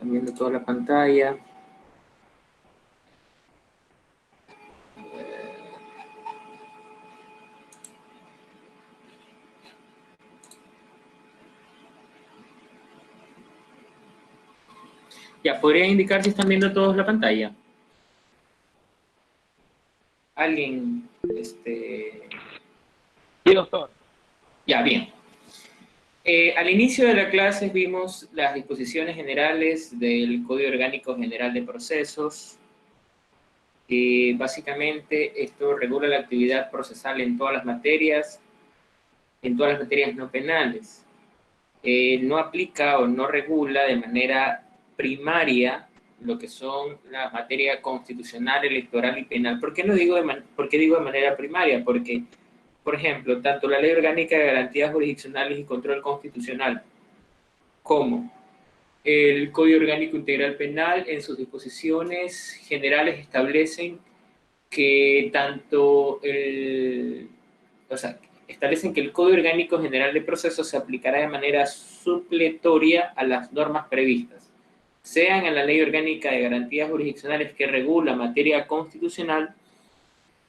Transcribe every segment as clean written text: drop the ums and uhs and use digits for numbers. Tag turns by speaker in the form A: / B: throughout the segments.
A: Están viendo toda la pantalla. Ya, ¿podría indicar si están viendo todos la pantalla? ¿Alguien?
B: Sí, doctor.
A: Ya, bien. Al inicio de la clase vimos las disposiciones generales del Código Orgánico General de Procesos. Básicamente esto regula la actividad procesal en todas las materias no penales. No aplica o no regula de manera primaria lo que son la materia constitucional, electoral y penal. ¿Por qué digo de manera primaria? Porque, por ejemplo, tanto la Ley Orgánica de Garantías Jurisdiccionales y Control Constitucional como el Código Orgánico Integral Penal en sus disposiciones generales establecen que establecen que el Código Orgánico General de Procesos se aplicará de manera supletoria a las normas previstas, sean en la Ley Orgánica de Garantías Jurisdiccionales que regula materia constitucional,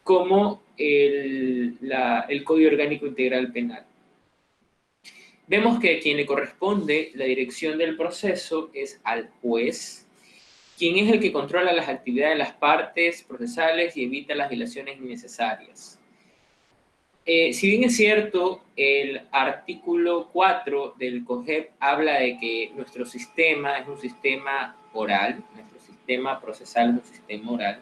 A: como el Código Orgánico Integral Penal. Vemos que a quien le corresponde la dirección del proceso es al juez, quien es el que controla las actividades de las partes procesales y evita las dilaciones innecesarias. Si bien es cierto, el artículo 4 del COGEP habla de que nuestro sistema es un sistema oral, nuestro sistema procesal es un sistema oral,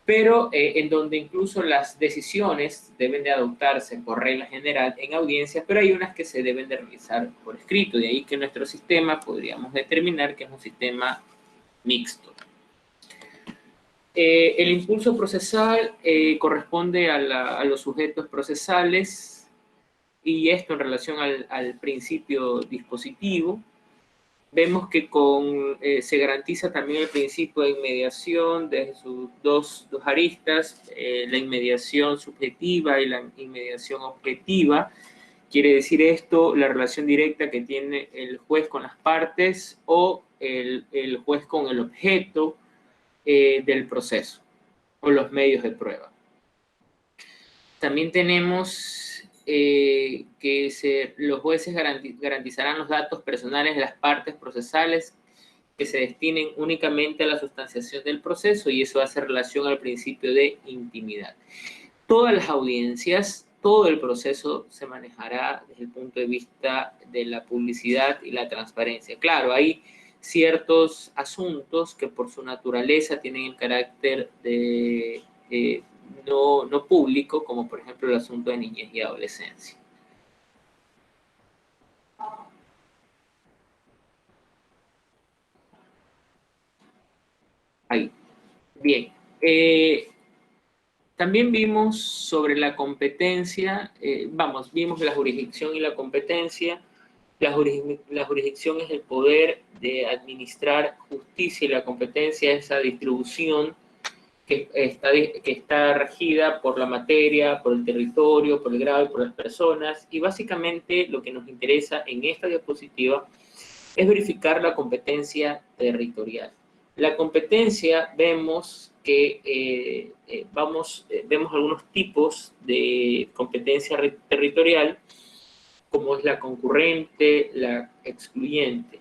A: pero en donde incluso las decisiones deben de adoptarse por regla general en audiencias, pero hay unas que se deben de realizar por escrito, de ahí que nuestro sistema podríamos determinar que es un sistema mixto. El impulso procesal corresponde a los sujetos procesales y esto en relación al principio dispositivo. Vemos que se garantiza también el principio de inmediación desde sus dos aristas, la inmediación subjetiva y la inmediación objetiva. Quiere decir esto, la relación directa que tiene el juez con las partes o el juez con el objeto del proceso o los medios de prueba. También tenemos que los jueces garantizarán los datos personales de las partes procesales que se destinen únicamente a la sustanciación del proceso, y eso hace relación al principio de intimidad. Todas las audiencias, todo el proceso se manejará desde el punto de vista de la publicidad y la transparencia. Claro, hay ciertos asuntos que por su naturaleza tienen el carácter de no público, como por ejemplo el asunto de niñez y adolescencia. Ahí. Bien. También vimos sobre la competencia, vimos la jurisdicción y la competencia. La jurisdicción es el poder de administrar justicia y la competencia es esa distribución que está regida por la materia, por el territorio, por el grado y por las personas. Y básicamente lo que nos interesa en esta diapositiva es verificar la competencia territorial. La competencia vemos que vemos algunos tipos de competencia territorial, como es la concurrente, la excluyente.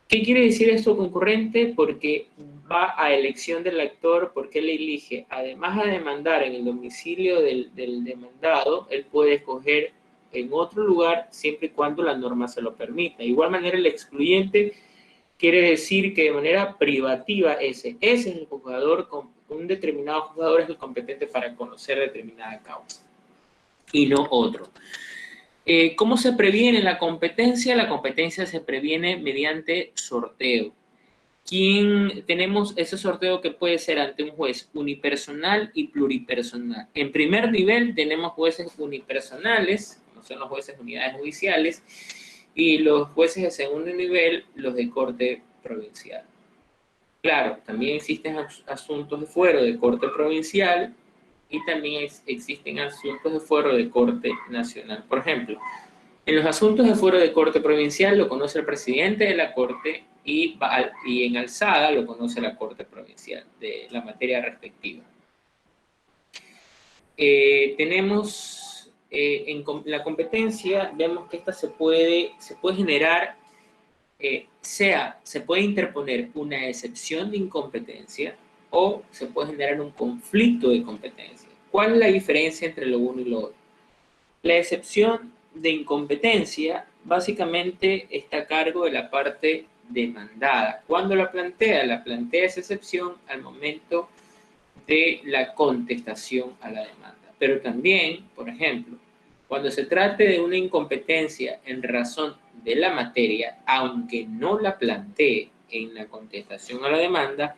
A: ¿Qué quiere decir esto concurrente? Porque va a elección del actor, porque él elige, además de demandar en el domicilio del demandado, él puede escoger en otro lugar siempre y cuando la norma se lo permita. De igual manera, el excluyente quiere decir que de manera privativa ese es el juzgador, un determinado juzgador es el competente para conocer determinada causa y no otro. ¿Cómo se previene la competencia? La competencia se previene mediante sorteo. Tenemos ese sorteo que puede ser ante un juez unipersonal y pluripersonal. En primer nivel tenemos jueces unipersonales, como son los jueces de unidades judiciales, y los jueces de segundo nivel, los de corte provincial. Claro, también existen asuntos de fuero de corte provincial y también existen asuntos de fuero de corte nacional. Por ejemplo, en los asuntos de fuero de corte provincial lo conoce el presidente de la corte y en alzada lo conoce la Corte Provincial de la materia respectiva. Tenemos en la competencia, vemos que esta se puede generar, se puede interponer una excepción de incompetencia o se puede generar un conflicto de competencia. ¿Cuál es la diferencia entre lo uno y lo otro? La excepción de incompetencia básicamente está a cargo de la parte demandada. ¿Cuándo la plantea? La plantea esa excepción al momento de la contestación a la demanda. Pero también, por ejemplo, cuando se trate de una incompetencia en razón de la materia, aunque no la plantee en la contestación a la demanda,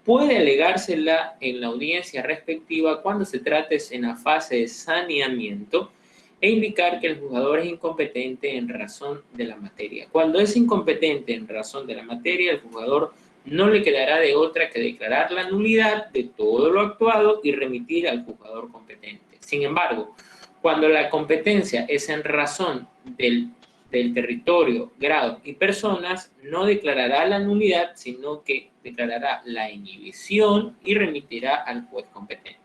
A: puede alegársela en la audiencia respectiva cuando se trate en la fase de saneamiento e indicar que el juzgador es incompetente en razón de la materia. Cuando es incompetente en razón de la materia, el juzgador no le quedará de otra que declarar la nulidad de todo lo actuado y remitir al juzgador competente. Sin embargo, cuando la competencia es en razón del territorio, grado y personas, no declarará la nulidad, sino que declarará la inhibición y remitirá al juez competente.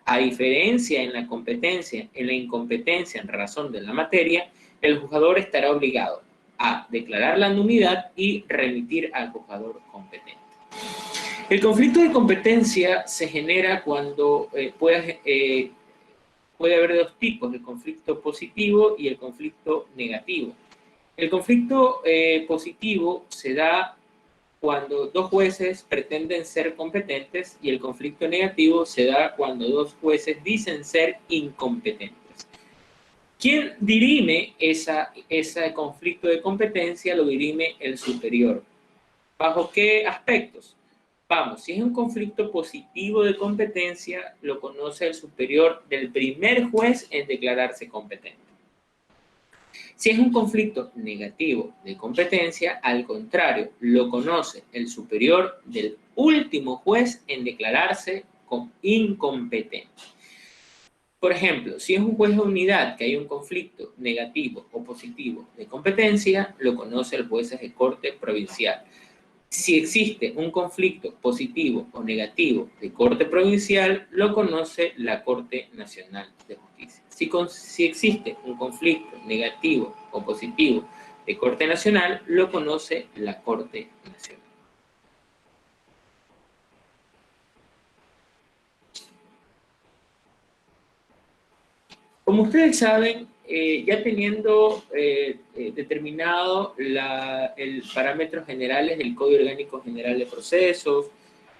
A: A diferencia en la incompetencia en razón de la materia, el juzgador estará obligado a declarar la nulidad y remitir al juzgador competente. El conflicto de competencia se genera cuando puede haber dos tipos, el conflicto positivo y el conflicto negativo. El conflicto positivo se da cuando dos jueces pretenden ser competentes y el conflicto negativo se da cuando dos jueces dicen ser incompetentes. ¿Quién dirime ese conflicto de competencia? Lo dirime el superior. ¿Bajo qué aspectos? Vamos, si es un conflicto positivo de competencia, lo conoce el superior del primer juez en declararse competente. Si es un conflicto negativo de competencia, al contrario, lo conoce el superior del último juez en declararse incompetente. Por ejemplo, si es un juez de unidad que hay un conflicto negativo o positivo de competencia, lo conoce el juez de corte provincial. Si existe un conflicto positivo o negativo de corte provincial, lo conoce la Corte Nacional de Justicia. Si existe un conflicto negativo o positivo de corte nacional, lo conoce la Corte Nacional. Como ustedes saben, ya teniendo determinado los parámetros generales del Código Orgánico General de Procesos,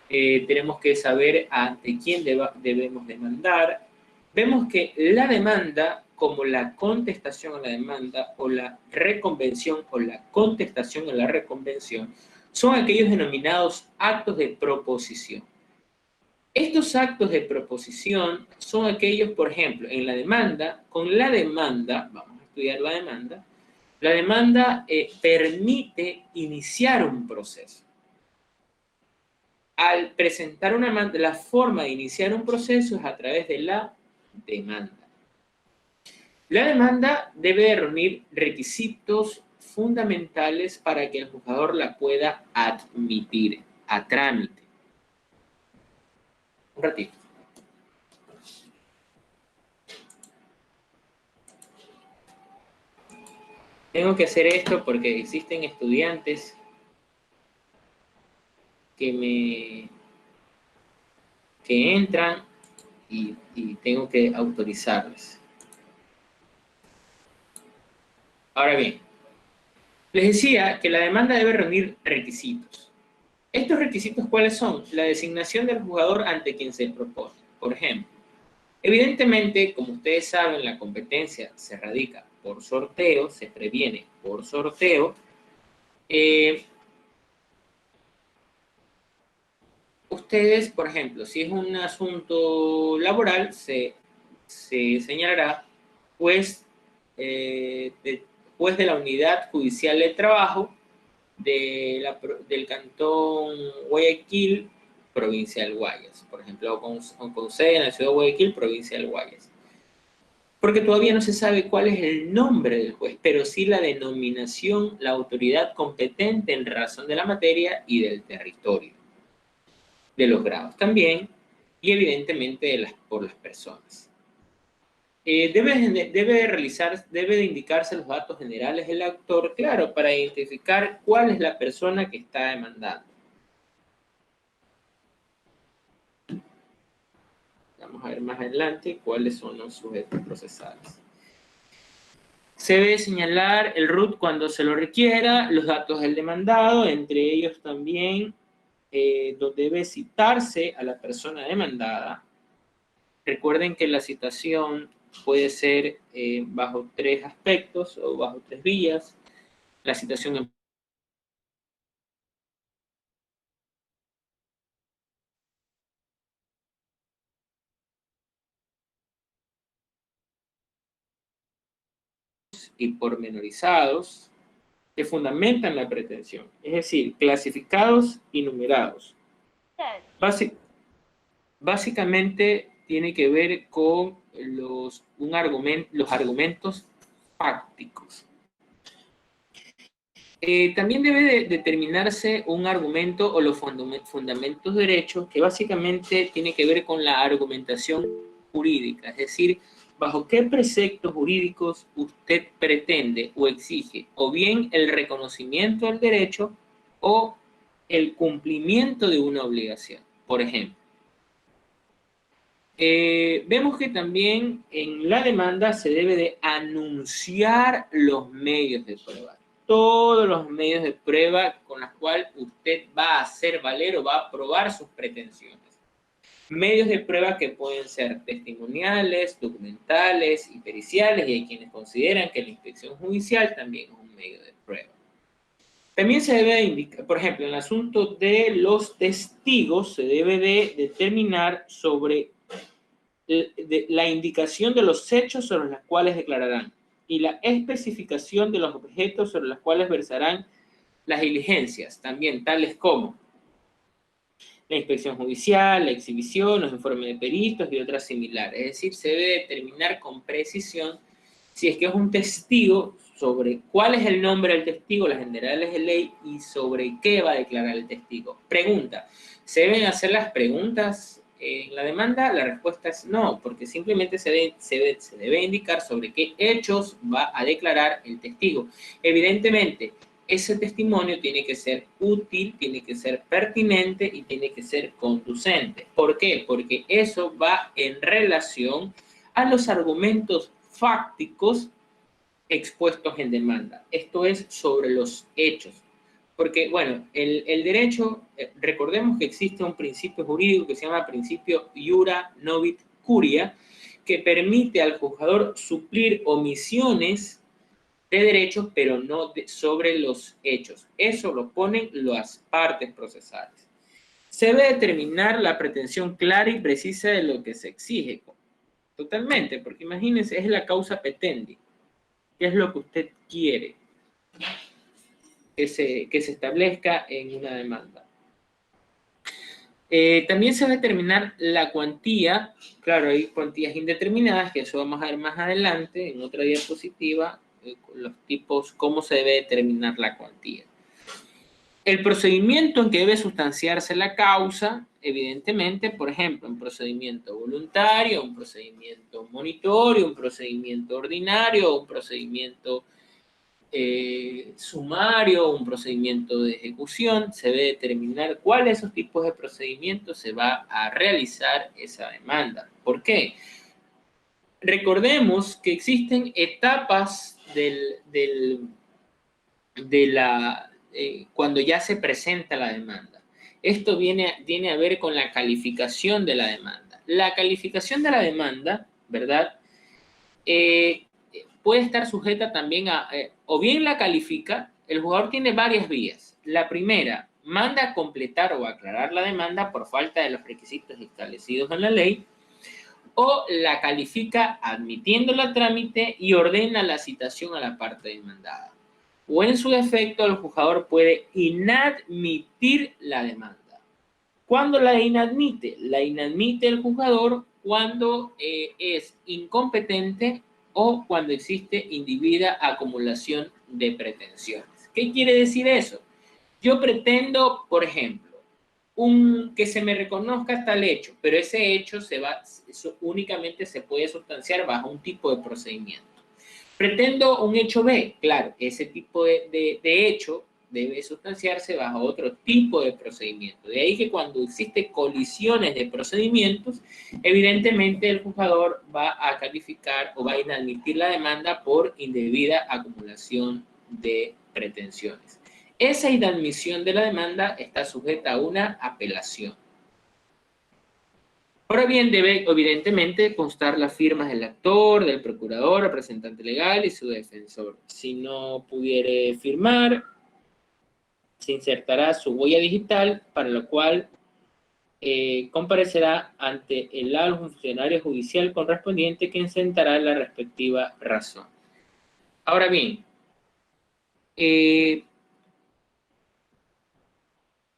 A: tenemos que saber ante quién debemos demandar. Vemos que la demanda, como la contestación a la demanda, o la reconvención o la contestación a la reconvención, son aquellos denominados actos de proposición. Estos actos de proposición son aquellos, por ejemplo, en la demanda, con la demanda, vamos a estudiar la demanda permite iniciar un proceso. Al presentar una demanda, la forma de iniciar un proceso es a través de la demanda. La demanda debe reunir requisitos fundamentales para que el juzgador la pueda admitir a trámite. Un ratito. Tengo que hacer esto porque existen estudiantes que entran y tengo que autorizarles. Ahora bien, les decía que la demanda debe reunir requisitos. ¿Estos requisitos cuáles son? La designación del juzgador ante quien se propone. Por ejemplo, evidentemente, como ustedes saben, la competencia se radica por sorteo, se previene por sorteo. Ustedes, por ejemplo, si es un asunto laboral, se señalará juez de la Unidad Judicial de Trabajo del Cantón Guayaquil, provincia del Guayas. Por ejemplo, con sede en la ciudad de Guayaquil, provincia del Guayas. porque todavía no se sabe cuál es el nombre del juez, pero sí la denominación, la autoridad competente en razón de la materia y del territorio, de los grados también, y evidentemente por las personas. Debe de indicarse los datos generales del autor, claro, para identificar cuál es la persona que está demandando. Vamos a ver más adelante cuáles son los sujetos procesables. Se debe señalar el RUT cuando se lo requiera, los datos del demandado, entre ellos también donde debe citarse a la persona demandada. Recuerden que la citación puede ser bajo 3 aspectos o bajo 3 vías. La citación en y pormenorizados que fundamentan la pretensión, es decir, clasificados y numerados. Básicamente tiene que ver con los argumentos fácticos. También debe determinarse un argumento o los fundamentos de derecho que básicamente tiene que ver con la argumentación jurídica, es decir, bajo qué preceptos jurídicos usted pretende o exige o bien el reconocimiento del derecho o el cumplimiento de una obligación. Por ejemplo, vemos que también en la demanda se debe de anunciar los medios de prueba. Todos los medios de prueba con los cuales usted va a hacer valer o va a probar sus pretensiones. Medios de prueba que pueden ser testimoniales, documentales y periciales, y hay quienes consideran que la inspección judicial también es un medio de prueba. También se debe de indicar, por ejemplo, en el asunto de los testigos, se debe de determinar sobre la indicación de los hechos sobre los cuales declararán y la especificación de los objetos sobre los cuales versarán las diligencias, también tales como la inspección judicial, la exhibición, los informes de peritos y otras similares. Es decir, se debe determinar con precisión si es que es un testigo, sobre cuál es el nombre del testigo, las generales de ley y sobre qué va a declarar el testigo. Pregunta, ¿se deben hacer las preguntas en la demanda? La respuesta es no, porque simplemente se debe indicar sobre qué hechos va a declarar el testigo. Evidentemente, ese testimonio tiene que ser útil, tiene que ser pertinente y tiene que ser conducente. ¿Por qué? Porque eso va en relación a los argumentos fácticos expuestos en demanda. Esto es sobre los hechos. Porque, bueno, el derecho, recordemos que existe un principio jurídico que se llama principio iura novit curia, que permite al juzgador suplir omisiones de derechos, pero no sobre los hechos. Eso lo ponen las partes procesales. Se debe determinar la pretensión clara y precisa de lo que se exige. Totalmente, porque imagínense, es la causa petendi. ¿Qué es lo que usted quiere que se establezca en una demanda? También se debe determinar la cuantía. Claro, hay cuantías indeterminadas, que eso vamos a ver más adelante en otra diapositiva, los tipos, cómo se debe determinar la cuantía. El procedimiento en que debe sustanciarse la causa, evidentemente, por ejemplo, un procedimiento voluntario, un procedimiento monitorio, un procedimiento ordinario, un procedimiento sumario, un procedimiento de ejecución, se debe determinar cuál de esos tipos de procedimientos se va a realizar esa demanda. ¿Por qué? Recordemos que existen etapas cuando ya se presenta la demanda. Esto viene a ver con la calificación de la demanda. La calificación de la demanda, ¿verdad? Puede estar sujeta también a, o bien la califica, el juzgador tiene varias vías. La primera, manda a completar o aclarar la demanda por falta de los requisitos establecidos en la ley, o la califica admitiéndola a trámite y ordena la citación a la parte demandada. O en su defecto, el juzgador puede inadmitir la demanda. ¿Cuándo la inadmite? La inadmite el juzgador cuando es incompetente o cuando existe indebida acumulación de pretensiones. ¿Qué quiere decir eso? Yo pretendo, por ejemplo, que se me reconozca tal hecho, pero ese hecho eso únicamente se puede sustanciar bajo un tipo de procedimiento. Pretendo un hecho B, claro, ese tipo de hecho debe sustanciarse bajo otro tipo de procedimiento. De ahí que cuando existe colisiones de procedimientos, evidentemente el juzgador va a calificar o va a inadmitir la demanda por indebida acumulación de pretensiones. Esa inadmisión de la demanda está sujeta a una apelación. Ahora bien, debe evidentemente constar las firmas del actor, del procurador, representante legal y su defensor. Si no pudiere firmar, se insertará su huella digital, para lo cual comparecerá ante el funcionario judicial correspondiente que insertará la respectiva razón. Ahora bien,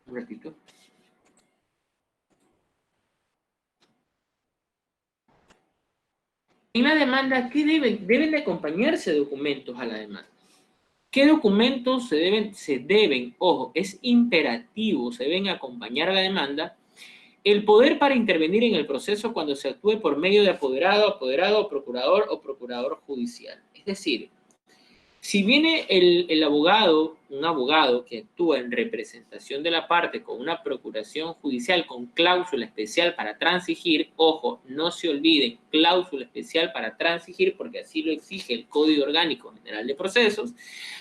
A: un ratito. En la demanda, ¿qué deben de acompañarse documentos a la demanda? ¿Qué documentos se deben, ojo, es imperativo, se deben acompañar a la demanda? El poder para intervenir en el proceso cuando se actúe por medio de apoderado, procurador o procurador judicial. Es decir, si viene el abogado, un abogado que actúa en representación de la parte con una procuración judicial con cláusula especial para transigir, ojo, no se olvide, cláusula especial para transigir, porque así lo exige el Código Orgánico General de Procesos,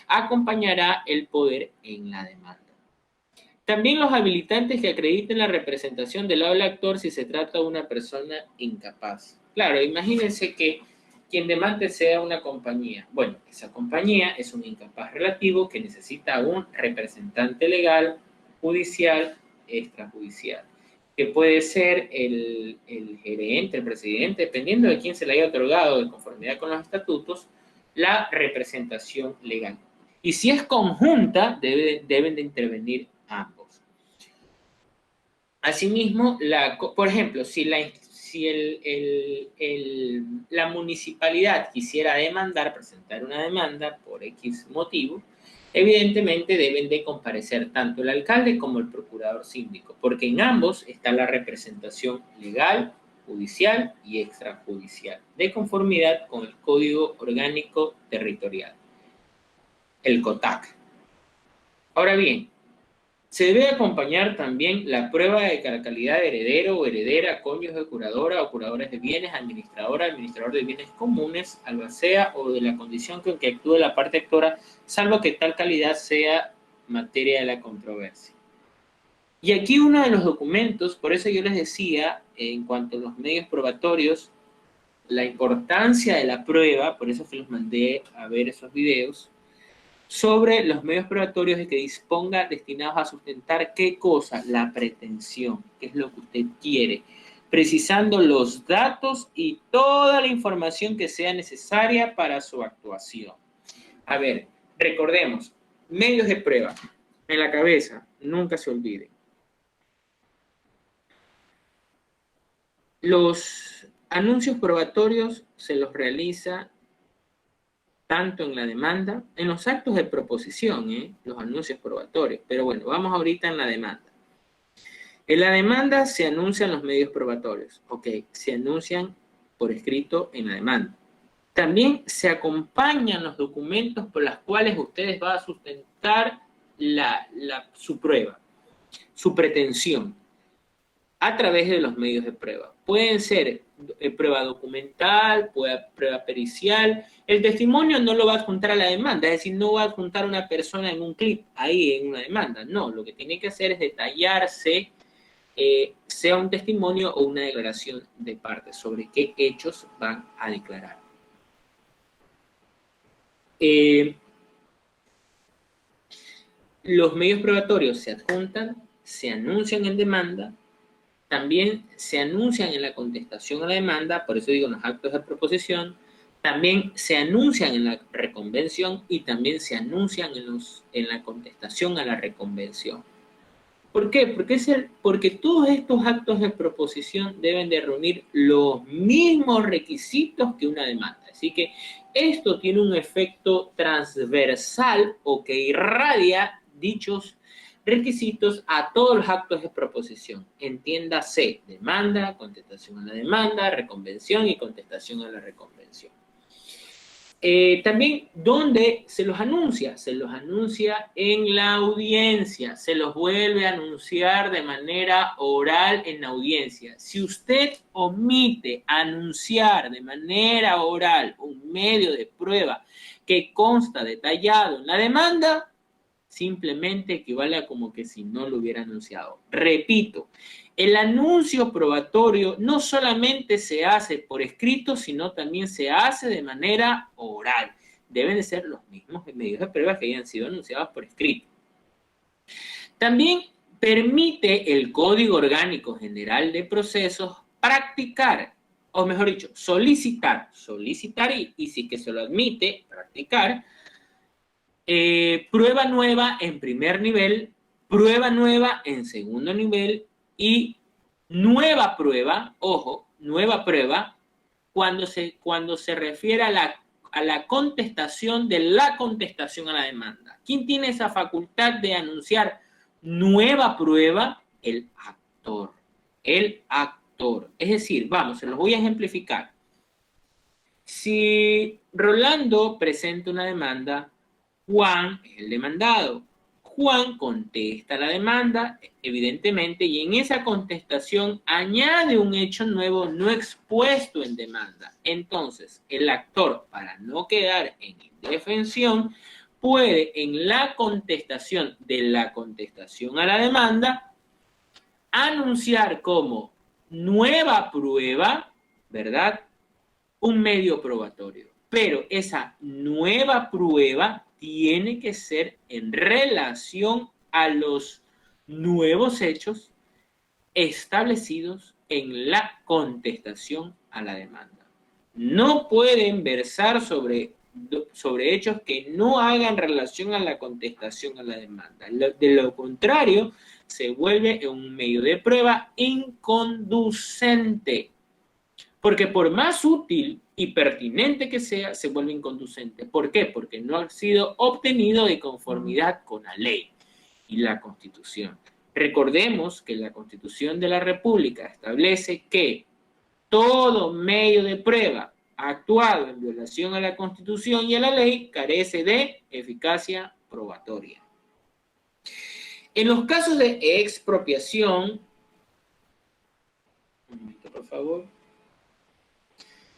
A: acompañará el poder en la demanda. También los habilitantes que acrediten la representación del lado del actor si se trata de una persona incapaz. Claro, imagínense que quien demande sea una compañía. Bueno, esa compañía es un incapaz relativo que necesita un representante legal, judicial, extrajudicial, que puede ser el gerente, el presidente, dependiendo de quién se le haya otorgado de conformidad con los estatutos, la representación legal. Y si es conjunta, deben de intervenir ambos. Asimismo, por ejemplo, si la municipalidad quisiera presentar una demanda por X motivo, evidentemente deben de comparecer tanto el alcalde como el procurador síndico, porque en ambos está la representación legal, judicial y extrajudicial, de conformidad con el Código Orgánico Territorial, el COTAC. Ahora bien, se debe acompañar también la prueba de la calidad de heredero o heredera, cónyuge, curadora o curadores de bienes, administradora, administrador de bienes comunes, albacea o de la condición con que actúe la parte actora, salvo que tal calidad sea materia de la controversia. Y aquí uno de los documentos, por eso yo les decía, en cuanto a los medios probatorios, la importancia de la prueba, por eso que los mandé a ver esos videos, sobre los medios probatorios de que disponga destinados a sustentar qué cosa, la pretensión, que es lo que usted quiere, precisando los datos y toda la información que sea necesaria para su actuación. A ver, recordemos, medios de prueba, en la cabeza, nunca se olviden. Los anuncios probatorios se los realiza tanto en la demanda, en los actos de proposición, los anuncios probatorios. Pero bueno, vamos ahorita en la demanda. En la demanda se anuncian los medios probatorios, ok, se anuncian por escrito en la demanda. También se acompañan los documentos por los cuales ustedes van a sustentar su prueba, su pretensión, a través de los medios de prueba. Pueden ser prueba documental, prueba pericial. El testimonio no lo va a adjuntar a la demanda, es decir, no va a adjuntar una persona en un clip, ahí en una demanda. No, lo que tiene que hacer es detallarse, sea un testimonio o una declaración de parte sobre qué hechos van a declarar. Los medios probatorios se adjuntan, se anuncian en demanda, también se anuncian en la contestación a la demanda, por eso digo en los actos de proposición, también se anuncian en la reconvención y también se anuncian en la contestación a la reconvención. ¿Por qué? Porque todos estos actos de proposición deben de reunir los mismos requisitos que una demanda. Así que esto tiene un efecto transversal o que irradia dichos requisitos a todos los actos de proposición. Entiéndase, demanda, contestación a la demanda, reconvención y contestación a la reconvención. También, ¿dónde se los anuncia? Se los anuncia en la audiencia, se los vuelve a anunciar de manera oral en la audiencia. Si usted omite anunciar de manera oral un medio de prueba que consta detallado en la demanda, simplemente equivale a como que si no lo hubiera anunciado. Repito, el anuncio probatorio no solamente se hace por escrito, sino también se hace de manera oral. Deben de ser los mismos medios de prueba que hayan sido anunciados por escrito. También permite el Código Orgánico General de Procesos practicar, o mejor dicho, solicitar y si que se lo admite, practicar, prueba nueva en primer nivel, prueba nueva en segundo nivel y nueva prueba, ojo, nueva prueba, cuando se refiere a la contestación de la contestación a la demanda. ¿Quién tiene esa facultad de anunciar nueva prueba? El actor. El actor. Es decir, vamos, se los voy a ejemplificar. Si Rolando presenta una demanda, Juan es el demandado. Juan contesta la demanda, evidentemente, y en esa contestación añade un hecho nuevo no expuesto en demanda. Entonces, el actor, para no quedar en indefensión, puede en la contestación de la contestación a la demanda anunciar como nueva prueba, ¿verdad?, un medio probatorio. Pero esa nueva prueba tiene que ser en relación a los nuevos hechos establecidos en la contestación a la demanda. No pueden versar sobre hechos que no hagan relación a la contestación a la demanda. De lo contrario, se vuelve un medio de prueba inconducente. Porque por más útil y pertinente que sea, se vuelve inconducente. ¿Por qué? Porque no ha sido obtenido de conformidad con la ley y la Constitución. Recordemos que la Constitución de la República establece que todo medio de prueba actuado en violación a la Constitución y a la ley carece de eficacia probatoria. En los casos de expropiación, un momento, por favor,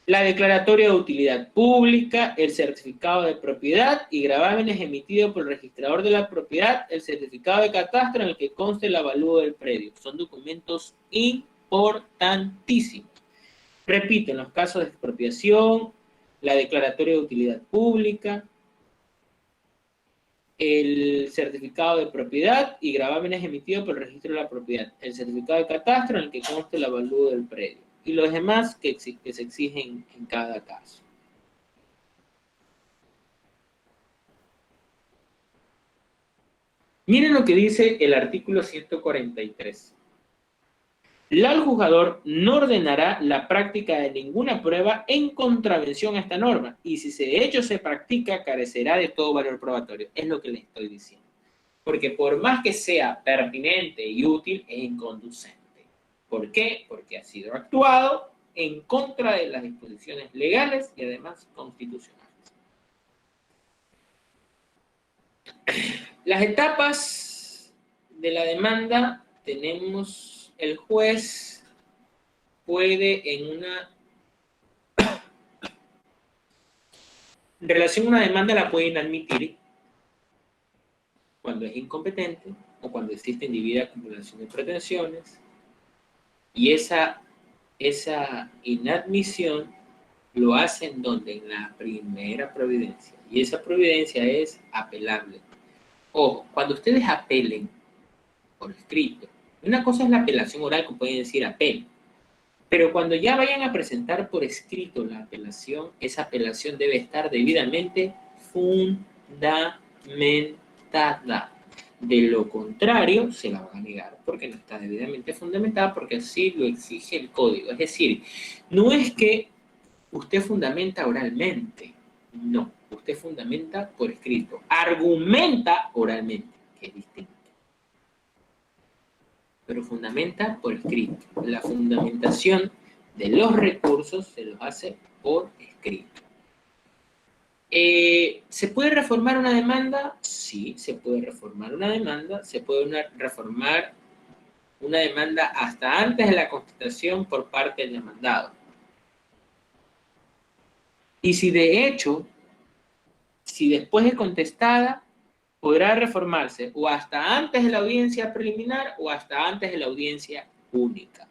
A: la declaratoria de utilidad pública, el certificado de propiedad y gravámenes emitidos por el registrador de la propiedad, el certificado de catastro en el que conste el avalúo del predio. Son documentos importantísimos. Repito, en los casos de expropiación, la declaratoria de utilidad pública, el certificado de propiedad y gravámenes emitidos por el registro de la propiedad, el certificado de catastro en el que conste el avalúo del predio y los demás que se exigen en cada caso. Miren lo que dice el artículo 143. El juzgador no ordenará la práctica de ninguna prueba en contravención a esta norma y si de hecho se practica, carecerá de todo valor probatorio. Es lo que les estoy diciendo. Porque por más que sea pertinente y útil, es inconducente. ¿Por qué? Porque ha sido actuado en contra de las disposiciones legales y además constitucionales. Las etapas de la demanda tenemos: el juez puede en relación a una demanda la puede inadmitir cuando es incompetente o cuando existe indebida acumulación de pretensiones, y esa inadmisión lo hacen donde en la primera providencia, y esa providencia es apelable. Ojo, cuando ustedes apelen por escrito, una cosa es la apelación oral, que pueden decir apel, pero cuando ya vayan a presentar por escrito la apelación, esa apelación debe estar debidamente fundamentada. De lo contrario, se la van a negar porque no está debidamente fundamentada, porque así lo exige el código. Es decir, no es que usted fundamenta oralmente, no, usted fundamenta por escrito, argumenta oralmente, que es distinto, pero fundamenta por escrito. La fundamentación de los recursos se los hace por escrito. ¿Se puede reformar una demanda? Sí, se puede reformar una demanda. Se puede reformar una demanda hasta antes de la constatación por parte del demandado. Y si de hecho, si después de contestada, podrá reformarse o hasta antes de la audiencia preliminar o hasta antes de la audiencia única.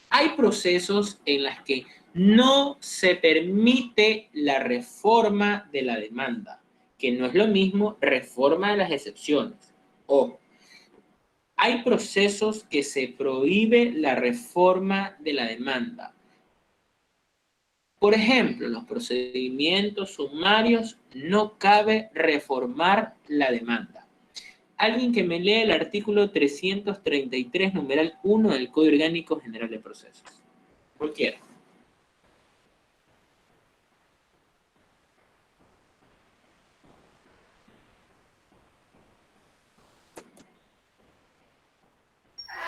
A: Hay procesos en los que no se permite la reforma de la demanda, que no es lo mismo reforma de las excepciones. Ojo, hay procesos que se prohíbe la reforma de la demanda. Por ejemplo, en los procedimientos sumarios no cabe reformar la demanda. Alguien que me lea el artículo 333, numeral 1 del Código Orgánico General de Procesos. Cualquiera.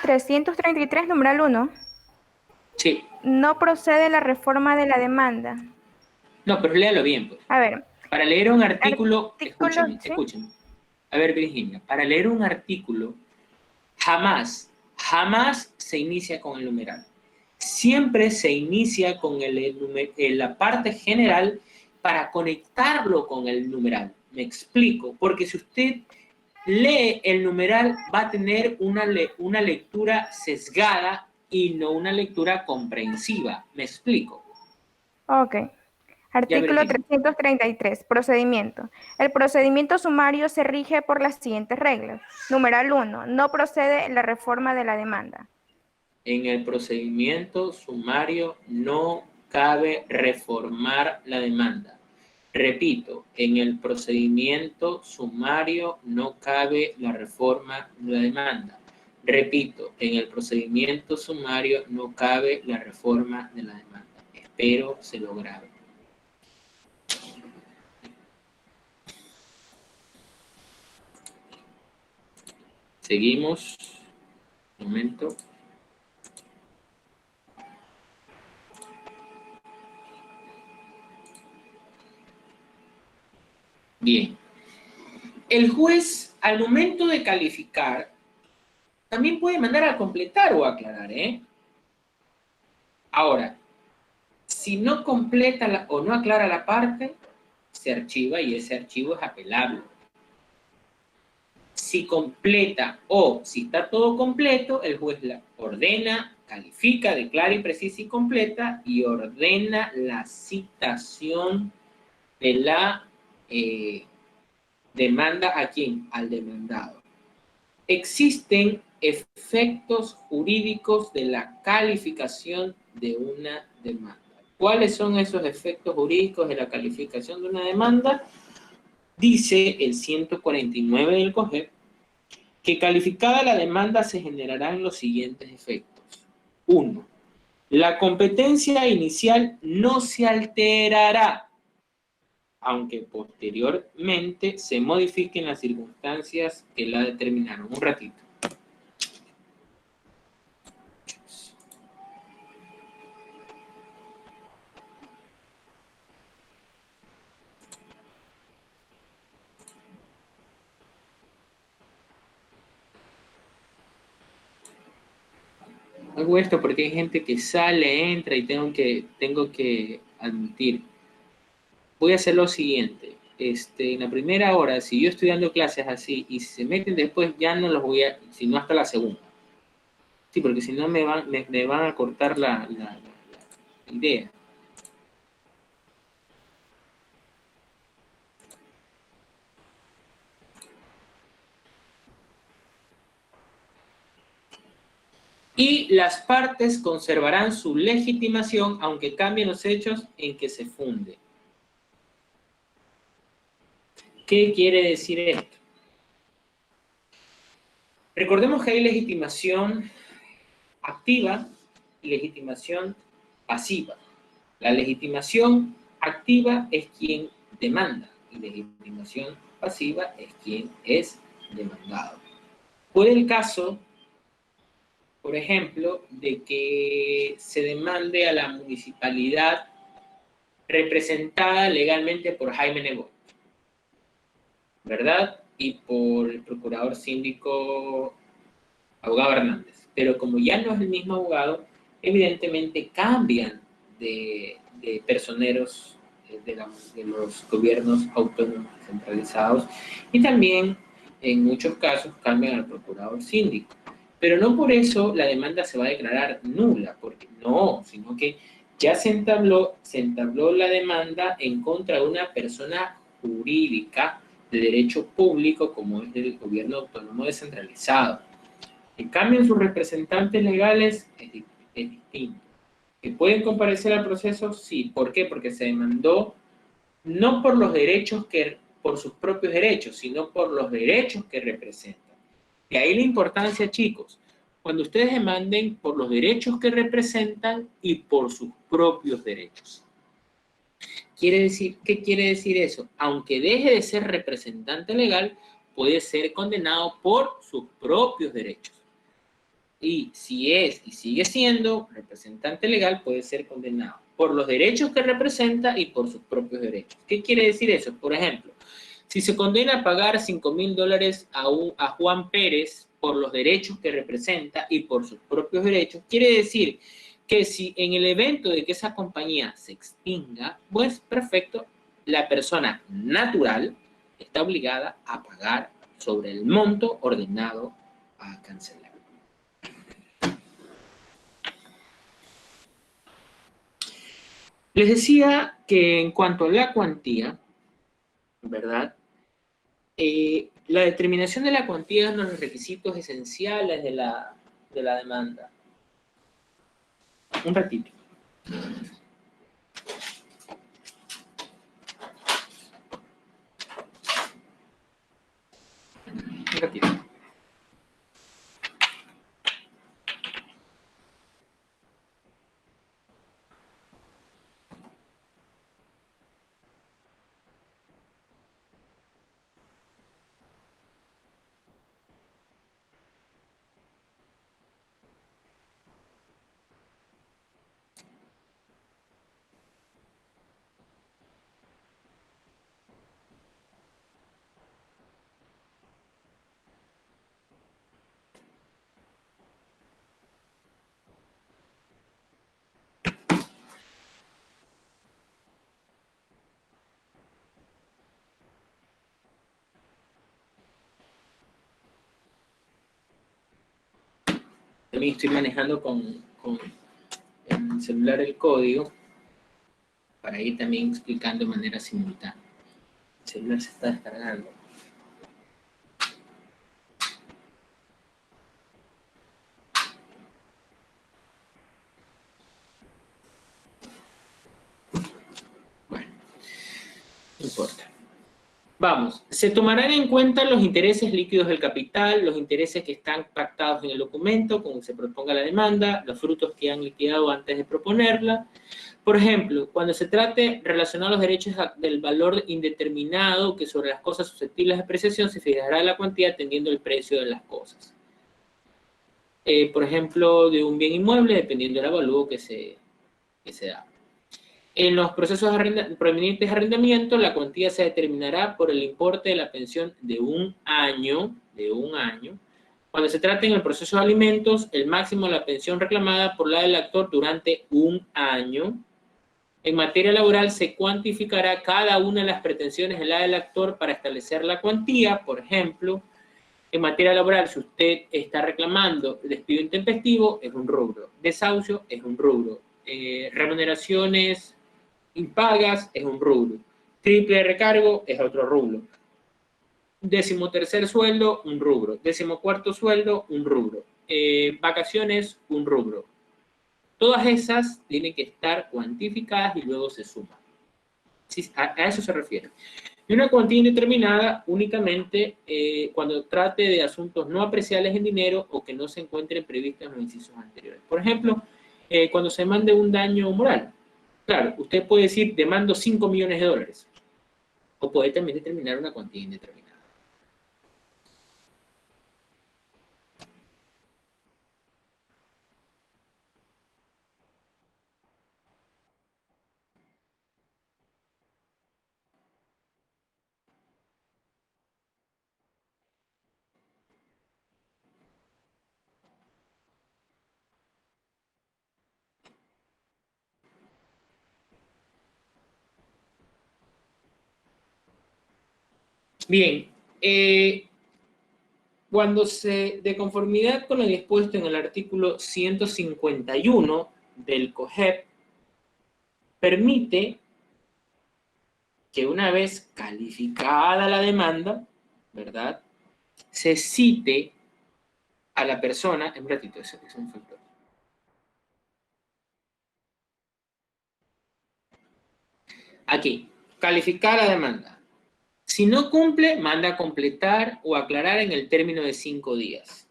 B: (333, numeral 1).
A: Sí.
B: No procede la reforma de la demanda.
A: No, pero léalo bien, pues.
B: A ver.
A: Para leer un artículo, escúcheme,
B: ¿sí?
A: escúcheme. A ver, Virginia, para leer un artículo, jamás se inicia con el numeral. Siempre se inicia con la parte general para conectarlo con el numeral. Me explico, porque si usted lee el numeral va a tener una lectura sesgada y no una lectura comprensiva. ¿Me explico?
B: Ok. Artículo 333. Procedimiento. El procedimiento sumario se rige por las siguientes reglas. Numeral 1. No procede la reforma de la demanda.
A: En el procedimiento sumario no cabe reformar la demanda. Repito, en el procedimiento sumario no cabe la reforma de la demanda. Repito, en el procedimiento sumario no cabe la reforma de la demanda. Espero se lo grabe. Seguimos. Un momento. Bien. El juez, al momento de calificar, también puede mandar a completar o aclarar, ¿eh? Ahora, si no completa o no aclara la parte, se archiva y ese archivo es apelable. Si completa o si está todo completo, el juez la ordena, califica, declara imprecisa y completa y ordena la citación de la demanda a quién, al demandado. Existen efectos jurídicos de la calificación de una demanda. ¿Cuáles son esos efectos jurídicos de la calificación de una demanda? Dice el 149 del COGEP que calificada la demanda se generarán los siguientes efectos. 1. La competencia inicial no se alterará, aunque posteriormente se modifiquen las circunstancias que la determinaron. Un ratito. Hago esto porque hay gente que sale, entra y tengo que admitir. Voy a hacer lo siguiente. En la primera hora, si yo estoy dando clases así y se meten después, ya no los voy a, sino hasta la segunda. Sí, porque si no me van a cortar la idea. Y las partes conservarán su legitimación aunque cambien los hechos en que se funde. ¿Qué quiere decir esto? Recordemos que hay legitimación activa y legitimación pasiva. La legitimación activa es quien demanda y legitimación pasiva es quien es demandado. Por el caso, por ejemplo, de que se demande a la municipalidad representada legalmente por Jaime Nebot, ¿verdad? Y por el procurador síndico abogado Hernández. Pero como ya no es el mismo abogado, evidentemente cambian de personeros de los gobiernos autónomos centralizados y también en muchos casos cambian al procurador síndico. Pero no por eso la demanda se va a declarar nula, porque no, sino que ya se entabló la demanda en contra de una persona jurídica de derecho público como es el gobierno autónomo descentralizado. Que cambien sus representantes legales es distinto. ¿Que pueden comparecer al proceso? Sí. ¿Por qué? Porque se demandó no por los derechos por sus propios derechos, sino por los derechos que representan. De ahí la importancia, chicos, cuando ustedes demanden por los derechos que representan y por sus propios derechos. ¿Qué quiere decir eso? Aunque deje de ser representante legal, puede ser condenado por sus propios derechos. Y si es y sigue siendo representante legal, puede ser condenado por los derechos que representa y por sus propios derechos. ¿Qué quiere decir eso? Por ejemplo, si se condena a pagar $5.000 a Juan Pérez por los derechos que representa y por sus propios derechos, quiere decir que si en el evento de que esa compañía se extinga, pues perfecto, la persona natural está obligada a pagar sobre el monto ordenado a cancelar. Les decía que en cuanto a la cuantía, ¿verdad? La determinación de la cuantía es uno de los requisitos esenciales de la demanda. Un ratito. Un ratito. También estoy manejando con el celular el código para ir también explicando de manera simultánea. El celular se está descargando. Bueno, no importa. Vamos, se tomarán en cuenta los intereses líquidos del capital, los intereses que están pactados en el documento, como se proponga la demanda, los frutos que han liquidado antes de proponerla. Por ejemplo, cuando se trate relacionar los derechos del valor indeterminado que sobre las cosas susceptibles de apreciación, se fijará la cuantía atendiendo el precio de las cosas. Por ejemplo, de un bien inmueble, dependiendo del avalúo que se da. En los procesos provenientes de arrendamiento, la cuantía se determinará por el importe de la pensión de un año. Cuando se trate en el proceso de alimentos, el máximo de la pensión reclamada por la del actor durante un año. En materia laboral, se cuantificará cada una de las pretensiones de la del actor para establecer la cuantía. Por ejemplo, en materia laboral, si usted está reclamando despido intempestivo, es un rubro. Desahucio es un rubro. Remuneraciones impagas es un rubro. Triple recargo es otro rubro. 13º sueldo, un rubro. 14º sueldo, un rubro. Vacaciones, un rubro. Todas esas tienen que estar cuantificadas y luego se suman. Sí, a eso se refiere. Y una cuantía indeterminada únicamente cuando trate de asuntos no apreciables en dinero o que no se encuentren previstos en los incisos anteriores. Por ejemplo, cuando se mande un daño moral. Claro, usted puede decir, demando 5 millones de dólares. O puede también determinar una cuantía indeterminada. Bien, de conformidad con lo dispuesto en el artículo 151 del COGEP, permite que una vez calificada la demanda, ¿verdad?, se cite a la persona, un ratito, eso es un factor. Aquí, calificar la demanda. Si no cumple, manda a completar o aclarar en el término de 5 días.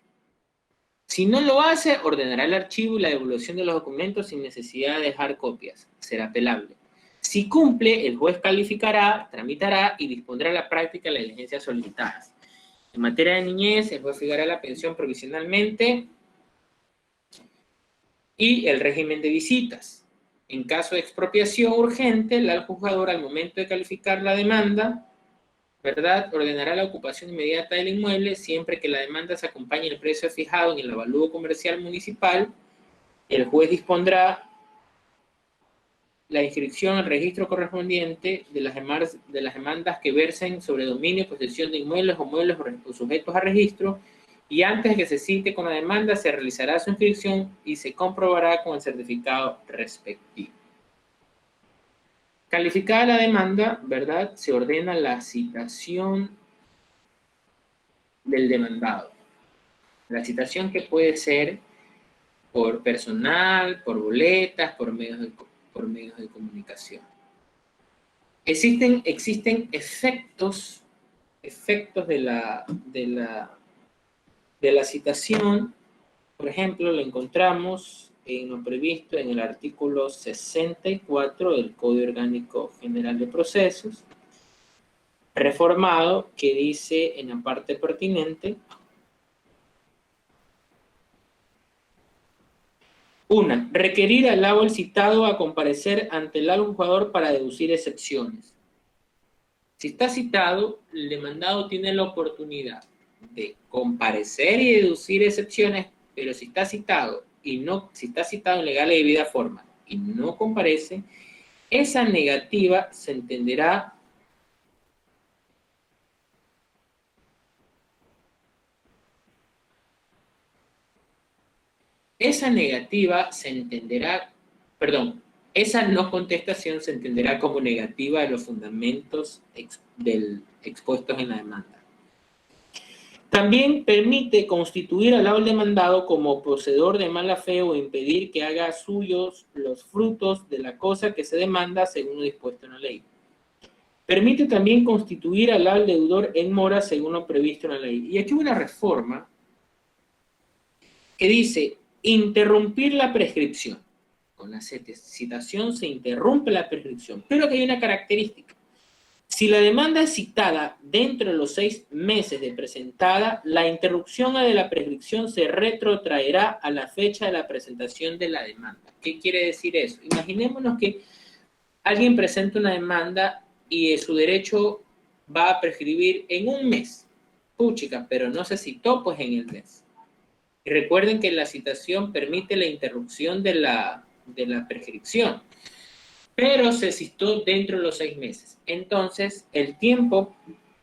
A: Si no lo hace, ordenará el archivo y la devolución de los documentos sin necesidad de dejar copias. Será apelable. Si cumple, el juez calificará, tramitará y dispondrá la práctica de las diligencias solicitadas. En materia de niñez, el juez fijará la pensión provisionalmente y el régimen de visitas. En caso de expropiación urgente, el juzgador al momento de calificar la demanda, ¿verdad?, ordenará la ocupación inmediata del inmueble siempre que la demanda se acompañe el precio fijado en el avalúo comercial municipal. El juez dispondrá la inscripción al registro correspondiente de las demandas que versen sobre dominio y posesión de inmuebles o muebles o sujetos a registro, y antes de que se cite con la demanda se realizará su inscripción y se comprobará con el certificado respectivo. Calificada la demanda, ¿verdad?, se ordena la citación del demandado. La citación que puede ser por personal, por boletas, por medios de comunicación. Existen efectos de la citación. Por ejemplo, lo encontramos en lo previsto en el artículo 64 del Código Orgánico General de Procesos, reformado, que dice en la parte pertinente: 1. Requerir al lado el citado a comparecer ante el juzgador para deducir excepciones. Si está citado, el demandado tiene la oportunidad de comparecer y deducir excepciones, pero si está citado en legal y debida forma y no comparece, esa negativa se entenderá esa no contestación se entenderá como negativa de los fundamentos expuestos en la demanda. También permite constituir al lado del demandado como poseedor de mala fe o impedir que haga suyos los frutos de la cosa que se demanda según lo dispuesto en la ley. Permite también constituir al lado del deudor en mora según lo previsto en la ley. Y aquí hay una reforma que dice: interrumpir la prescripción. Con la citación se interrumpe la prescripción, pero que hay una característica. Si la demanda es citada dentro de los 6 meses de presentada, la interrupción de la prescripción se retrotraerá a la fecha de la presentación de la demanda. ¿Qué quiere decir eso? Imaginémonos que alguien presenta una demanda y su derecho va a prescribir en un mes. Puchica, pero no se citó pues en el mes. Y recuerden que la citación permite la interrupción de la prescripción, pero se citó dentro de los 6 meses. Entonces, el tiempo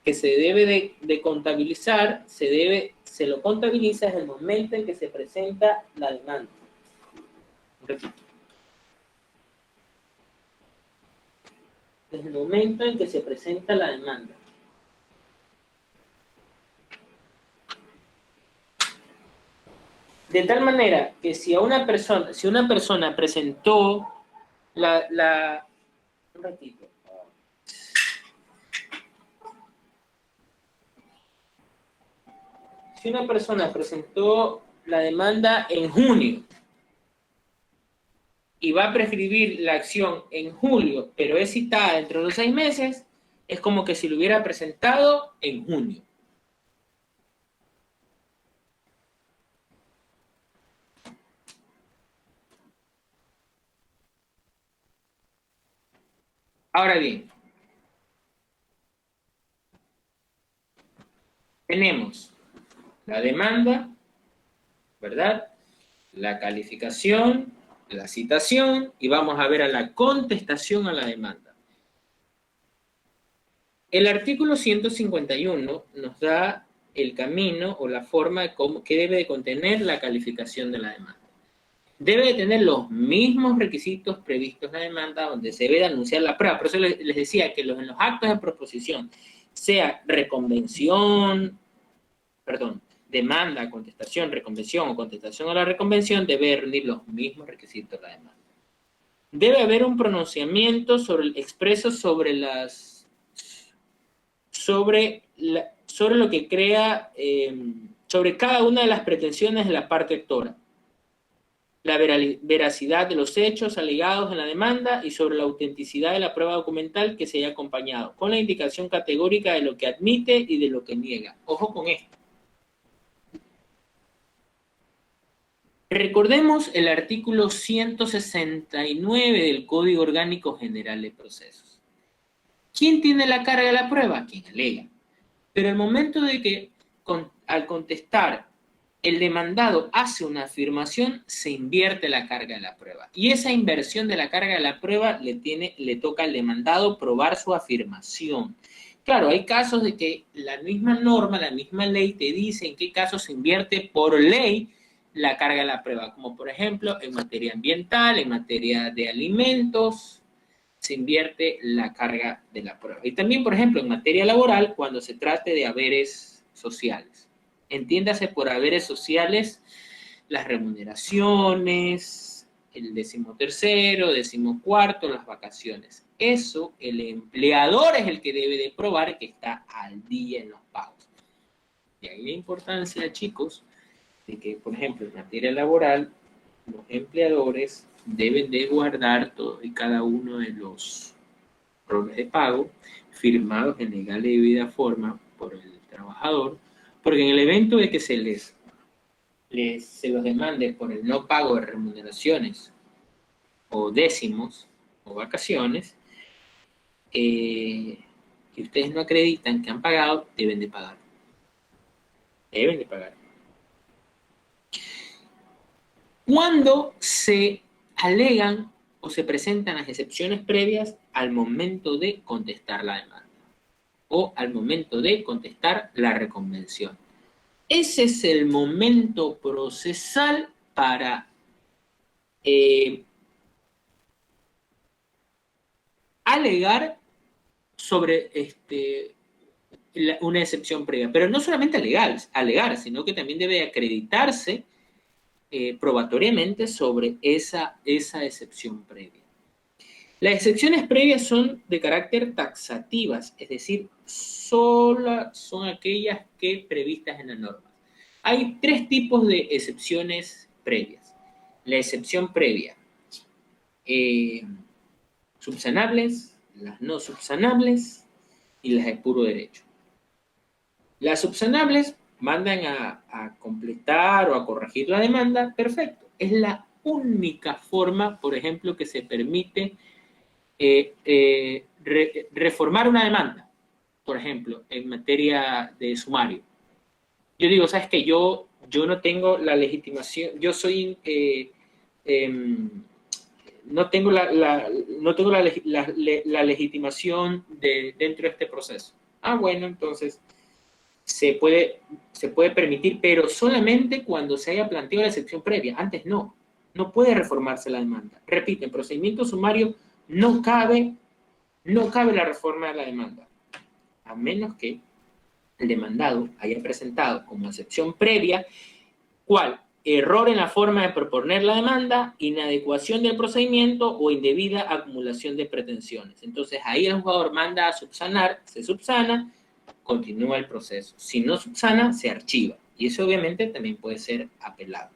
A: que se debe de contabilizar, se lo contabiliza desde el momento en que se presenta la demanda. Repito. Desde el momento en que se presenta la demanda. De tal manera que si una persona presentó un ratito. Si una persona presentó la demanda en junio y va a prescribir la acción en julio, pero es citada dentro de los 6 meses, es como que si lo hubiera presentado en junio. Ahora bien, tenemos la demanda, ¿verdad? La calificación, la citación, y vamos a ver a la contestación a la demanda. El artículo 151 nos da el camino o la forma de que debe de contener la calificación de la demanda. Debe de tener los mismos requisitos previstos en la demanda, donde se debe de anunciar la prueba. Por eso les decía que en los actos de proposición, sea demanda, contestación, reconvención o contestación a la reconvención, debe reunir los mismos requisitos de la demanda. Debe haber un pronunciamiento expreso sobre lo que crea, sobre cada una de las pretensiones de la parte actora, la veracidad de los hechos alegados en la demanda y sobre la autenticidad de la prueba documental que se haya acompañado, con la indicación categórica de lo que admite y de lo que niega. Ojo con esto. Recordemos el artículo 169 del Código Orgánico General de Procesos. ¿Quién tiene la carga de la prueba? Quien alega. Pero el momento de que al contestar el demandado hace una afirmación, se invierte la carga de la prueba. Y esa inversión de la carga de la prueba le toca al demandado probar su afirmación. Claro, hay casos de que la misma norma, la misma ley te dice en qué casos se invierte por ley la carga de la prueba, como por ejemplo en materia ambiental, en materia de alimentos, se invierte la carga de la prueba. Y también, por ejemplo, en materia laboral, cuando se trate de haberes sociales. Entiéndase por haberes sociales las remuneraciones, el 13º, 14º, las vacaciones. Eso, el empleador es el que debe de probar que está al día en los pagos. Y ahí la importancia, chicos, de que, por ejemplo, en materia laboral, los empleadores deben de guardar todo y cada uno de los roles de pago firmados en legal y debida forma por el trabajador, porque en el evento de que se los demande por el no pago de remuneraciones o décimos o vacaciones, y ustedes no acreditan que han pagado, deben de pagar. Deben de pagar. Cuando se alegan o se presentan las excepciones previas al momento de contestar la demanda o al momento de contestar la reconvención. Ese es el momento procesal para alegar sobre una excepción previa. Pero no solamente alegar, sino que también debe acreditarse probatoriamente sobre esa excepción previa. Las excepciones previas son de carácter taxativas, es decir, solo son aquellas que previstas en la norma. Hay 3 tipos de excepciones previas. La excepción previa, subsanables, las no subsanables y las de puro derecho. Las subsanables mandan a completar o a corregir la demanda, perfecto. Es la única forma, por ejemplo, que se permite reformar una demanda, por ejemplo, en materia de sumario. Yo digo, ¿sabes qué? Yo no tengo la legitimación, yo soy, no tengo la legitimación dentro de este proceso. Ah, bueno, entonces se puede permitir, pero solamente cuando se haya planteado la excepción previa. Antes no puede reformarse la demanda. Repito, en procedimiento sumario no cabe la reforma de la demanda, a menos que el demandado haya presentado como excepción previa, ¿cuál? Error en la forma de proponer la demanda, inadecuación del procedimiento o indebida acumulación de pretensiones. Entonces ahí el jugador manda a subsanar, se subsana, continúa el proceso. Si no subsana, se archiva. Y eso obviamente también puede ser apelado.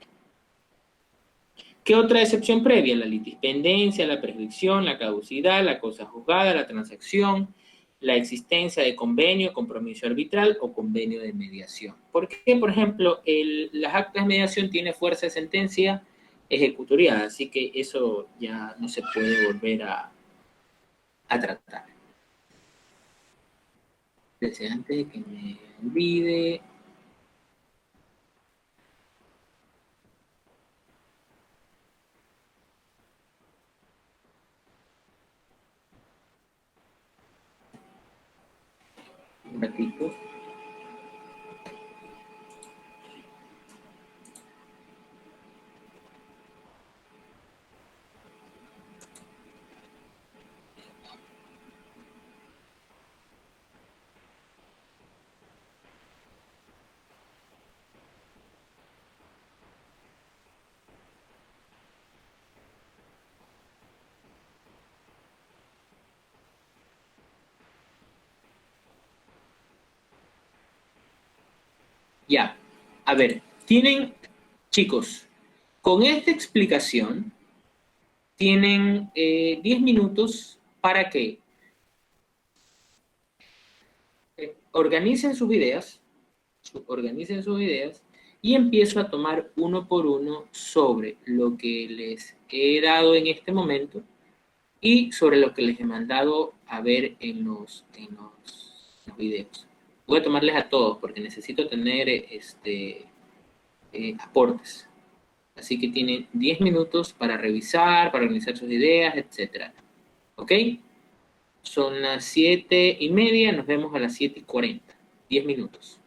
A: ¿Qué otra excepción previa? La litispendencia, la prescripción, la caducidad, la cosa juzgada, la transacción, la existencia de convenio, compromiso arbitral o convenio de mediación. ¿Por qué? Por ejemplo, las actas de mediación tienen fuerza de sentencia ejecutoriada, así que eso ya no se puede volver a tratar. Desde antes de que me olvide. Un ratito. Ya, a ver, tienen, chicos, con esta explicación, tienen 10 minutos para que organicen sus ideas y empiezo a tomar uno por uno sobre lo que les he dado en este momento y sobre lo que les he mandado a ver en los videos. Voy a tomarles a todos porque necesito tener aportes. Así que tienen 10 minutos para revisar, para organizar sus ideas, etc. ¿Ok? Son las 7:30, nos vemos a las 7:40. 10 minutos.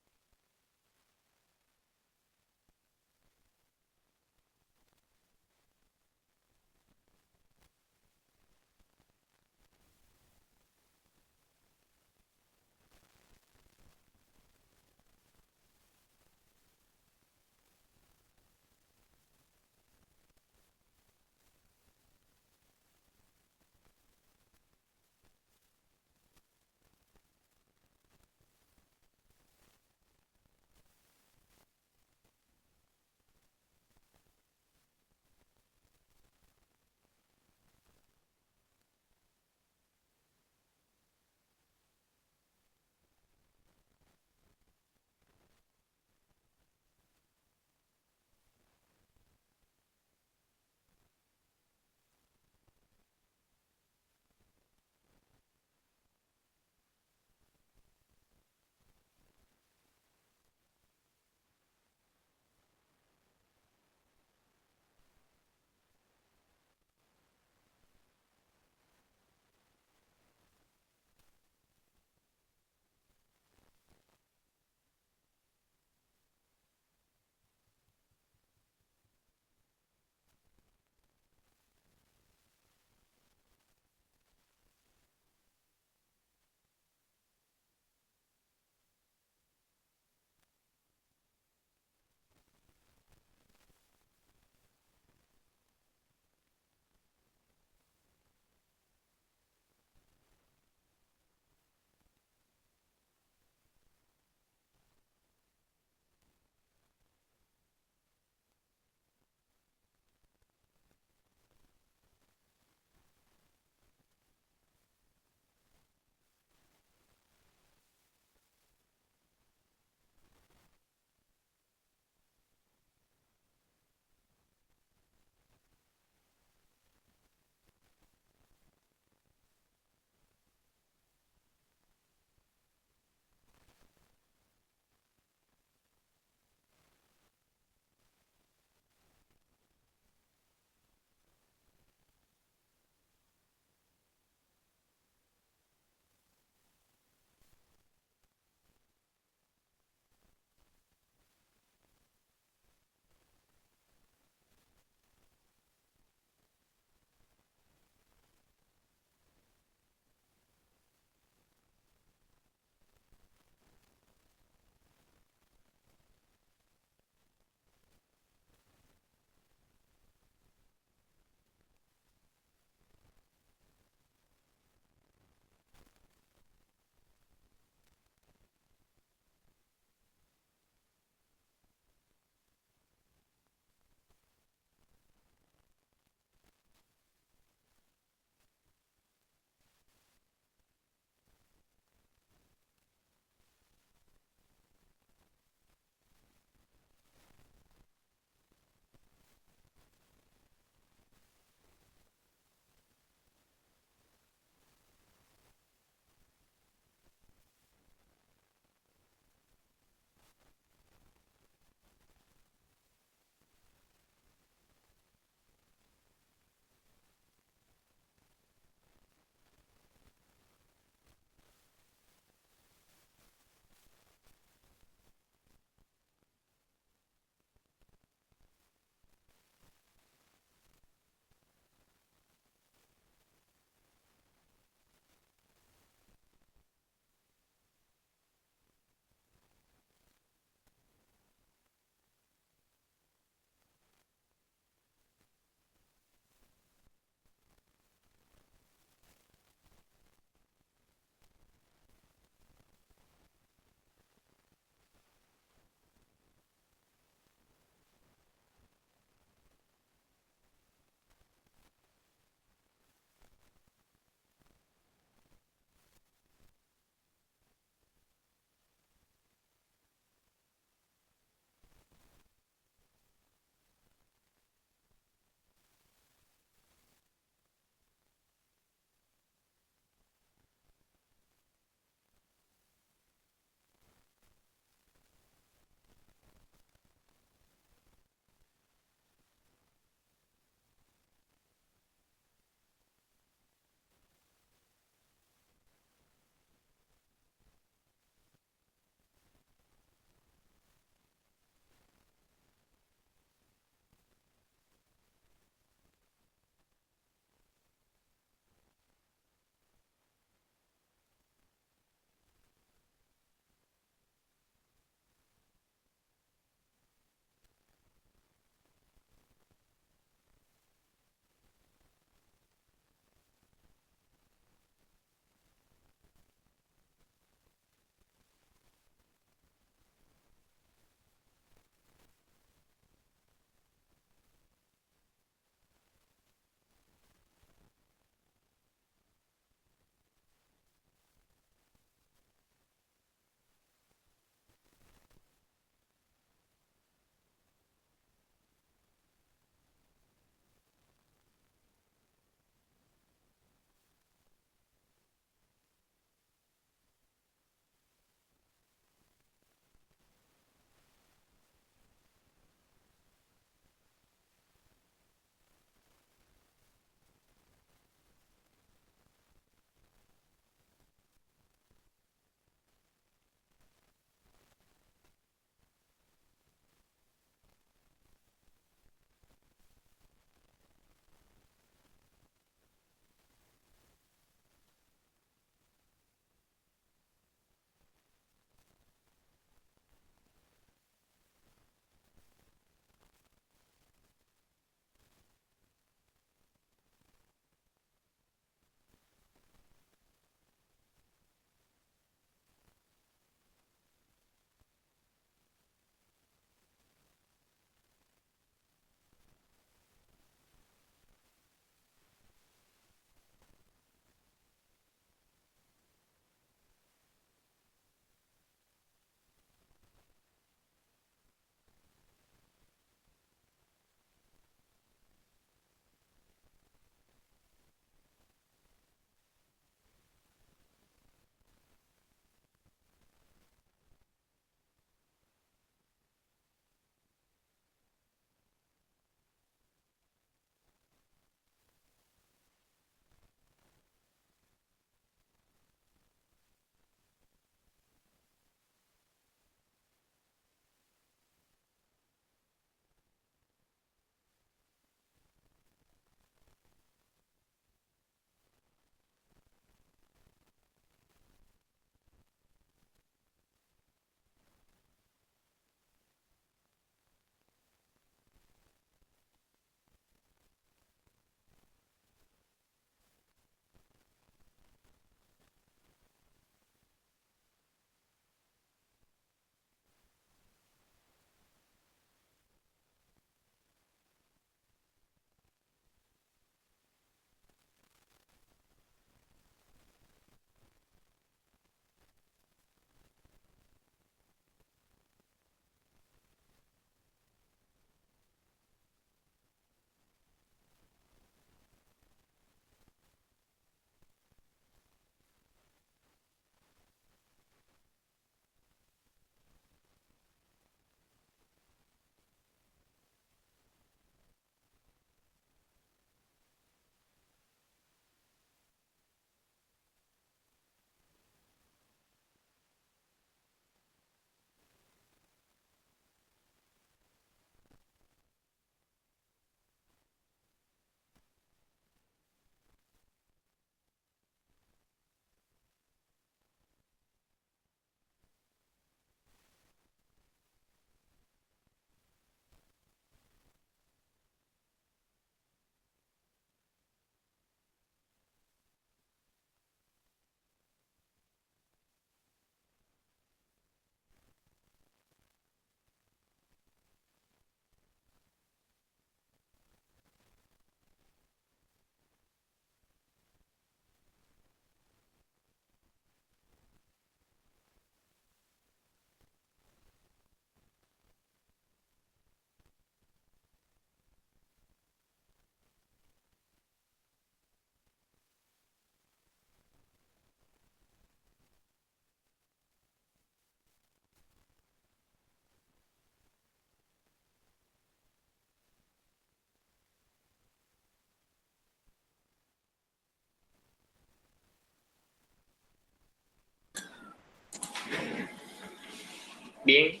A: Bien,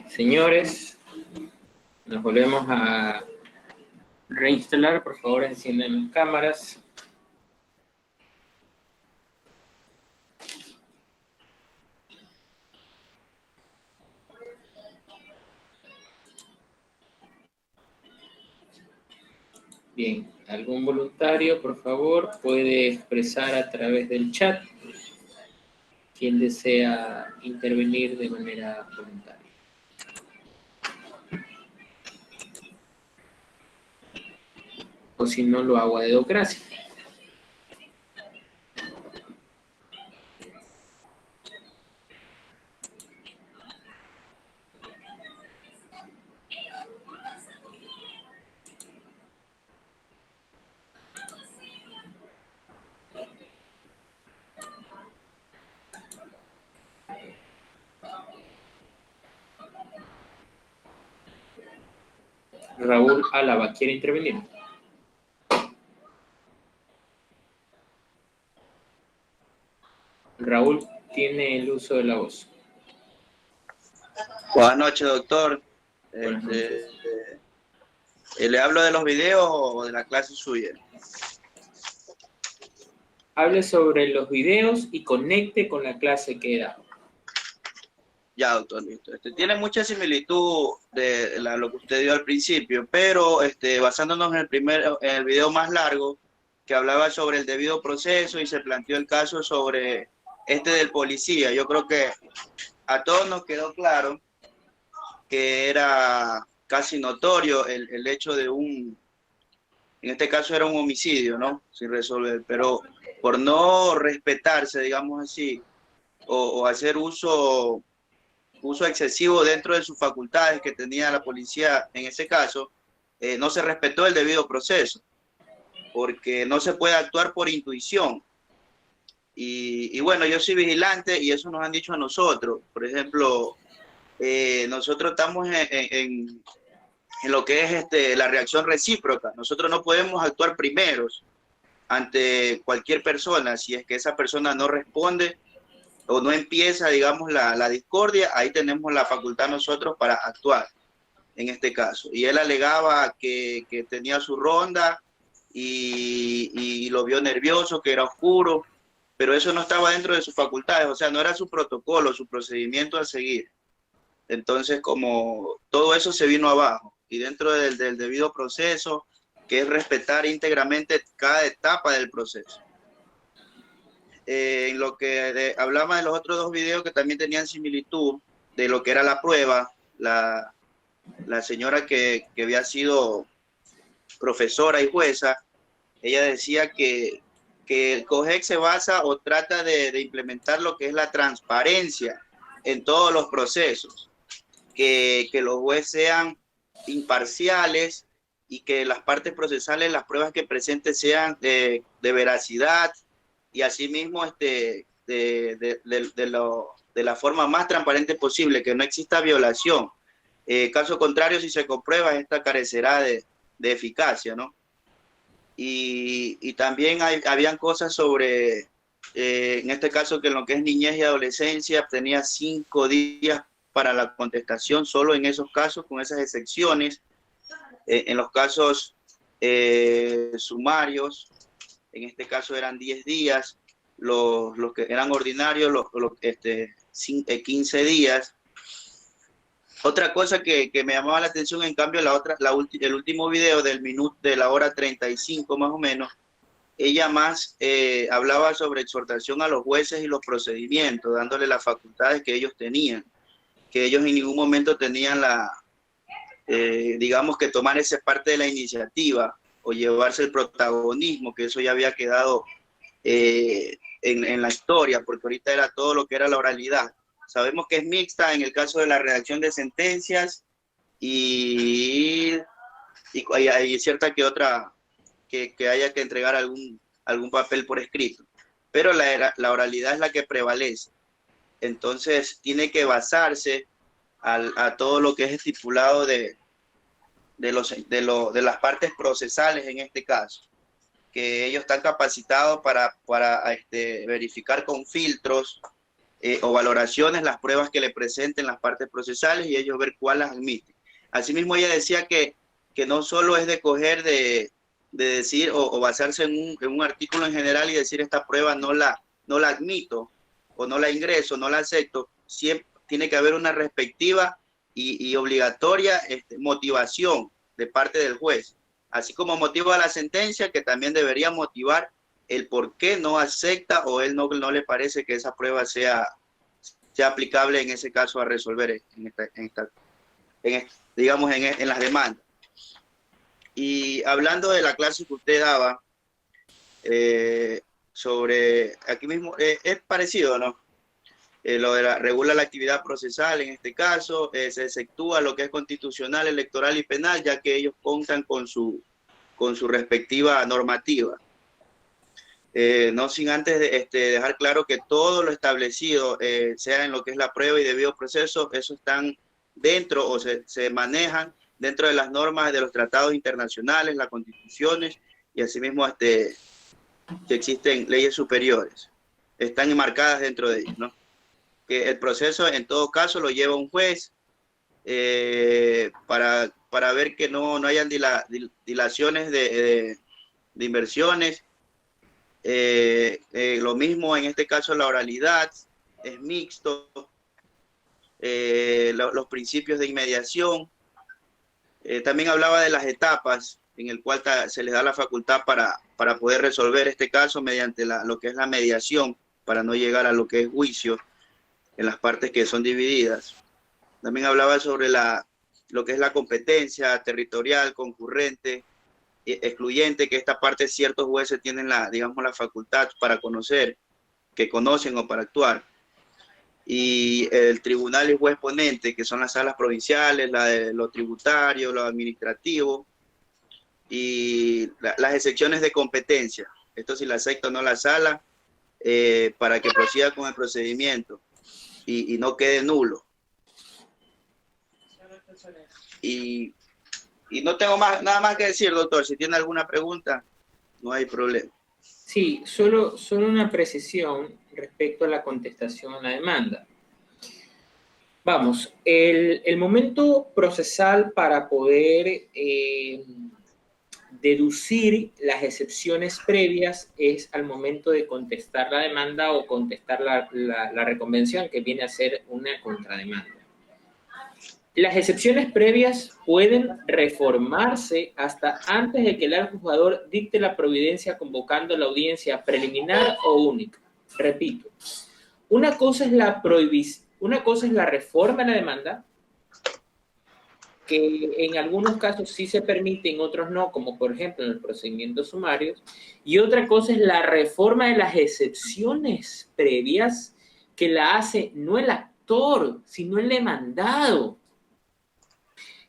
A: señores, nos volvemos a reinstalar. Por favor, enciendan las cámaras. Bien, algún voluntario, por favor, puede expresar a través del chat quien desea intervenir de manera voluntaria. O si no, lo hago a dedocracia. Raúl Álava, ¿quiere intervenir? Raúl tiene el uso de la voz.
C: Buenas noches, doctor.
A: Buenas noches.
C: ¿Le hablo de los videos o de la clase suya?
A: Hable sobre los videos y conecte con la clase que da.
C: Ya, doctor, listo. Tiene mucha similitud de lo que usted dio al principio, pero basándonos en el video más largo, que hablaba sobre el debido proceso y se planteó el caso sobre del policía. Yo creo que a todos nos quedó claro que era casi notorio el hecho de en este caso era un homicidio, ¿no? Sin resolver, pero por no respetarse, digamos así, o hacer uso excesivo dentro de sus facultades que tenía la policía en ese caso, no se respetó el debido proceso, porque no se puede actuar por intuición. Y bueno, yo soy vigilante y eso nos han dicho a nosotros. Por ejemplo, nosotros estamos en lo que es la reacción recíproca. Nosotros no podemos actuar primeros ante cualquier persona si es que esa persona no responde o no empieza, digamos, la discordia. Ahí tenemos la facultad nosotros para actuar en este caso. Y él alegaba que tenía su ronda y lo vio nervioso, que era oscuro, pero eso no estaba dentro de sus facultades, o sea, no era su protocolo, su procedimiento a seguir. Entonces, como todo eso se vino abajo, y dentro del debido proceso, que es respetar íntegramente cada etapa del proceso. En lo que hablaba de los otros dos videos que también tenían similitud de lo que era la prueba, la señora que había sido profesora y jueza, ella decía que el COGEC se basa o trata de implementar lo que es la transparencia en todos los procesos, que los jueces sean imparciales y que las partes procesales, las pruebas que presenten sean de veracidad y asimismo de la forma más transparente posible, que no exista violación. Caso contrario, si se comprueba, esta carecerá de eficacia, ¿no? Y también habían cosas sobre, en este caso, que en lo que es niñez y adolescencia, tenía 5 días para la contestación, solo en esos casos, con esas excepciones. En los casos sumarios, en este caso eran 10 días, los que eran ordinarios, 15 días. Otra cosa que me llamaba la atención, en cambio, el último video del minuto, de la hora 35 más o menos, ella más hablaba sobre exhortación a los jueces y los procedimientos, dándole las facultades que ellos tenían, que ellos en ningún momento tenían digamos, que tomar esa parte de la iniciativa o llevarse el protagonismo, que eso ya había quedado en la historia, porque ahorita era todo lo que era la oralidad. Sabemos que es mixta en el caso de la redacción de sentencias y hay cierta que otra que haya que entregar algún papel por escrito, pero la oralidad es la que prevalece. Entonces tiene que basarse a todo lo que es estipulado de las partes procesales en este caso, que ellos están capacitados para verificar con filtros o valoraciones las pruebas que le presenten las partes procesales y ellos ver cuál las admiten. Asimismo, ella decía que no solo es de coger de decir o basarse en un artículo en general y decir esta prueba no la admito o no la ingreso, no la acepto. Siempre tiene que haber una respectiva y obligatoria motivación de parte del juez, así como motiva la sentencia, que también debería motivar el por qué no acepta o él no le parece que esa prueba sea aplicable en ese caso a resolver digamos en las demandas. Y hablando de la clase que usted daba sobre, aquí mismo, es parecido, ¿no? Lo de regula la actividad procesal en este caso, se exceptúa lo que es constitucional, electoral y penal, ya que ellos cuentan con su respectiva normativa. No sin antes dejar claro que todo lo establecido, sea en lo que es la prueba y debido proceso, eso están dentro o se manejan dentro de las normas de los tratados internacionales, las constituciones y asimismo que existen leyes superiores. Están enmarcadas dentro de ellos, ¿no? Que el proceso en todo caso lo lleva un juez para ver que no hayan dilaciones de inversiones. Lo mismo en este caso la oralidad es mixto, los principios de inmediación. También hablaba de las etapas en el cual se les da la facultad para poder resolver este caso mediante lo que es la mediación, para no llegar a lo que es juicio en las partes que son divididas. También hablaba sobre lo que es la competencia territorial, concurrente, excluyente, que esta parte ciertos jueces tienen digamos, la facultad para conocer, que conocen o para actuar. Y el tribunal y juez ponente, que son las salas provinciales, la de lo tributario, lo administrativo, y las excepciones de competencia. Esto si la acepta o no la sala, para que proceda con el procedimiento y no quede nulo. Y no tengo nada más que decir, doctor. Si tiene alguna pregunta, no hay problema.
A: Sí, solo una precisión respecto a la contestación a la demanda. Vamos, el momento procesal para poder deducir las excepciones previas es al momento de contestar la demanda o contestar la reconvención, que viene a ser una contrademanda. Las excepciones previas pueden reformarse hasta antes de que el juzgador dicte la providencia convocando la audiencia preliminar o única. Repito, una cosa es la reforma de la demanda, que en algunos casos sí se permite, en otros no, como por ejemplo en los procedimientos sumarios, y otra cosa es la reforma de las excepciones previas, que la hace no el actor, sino el demandado.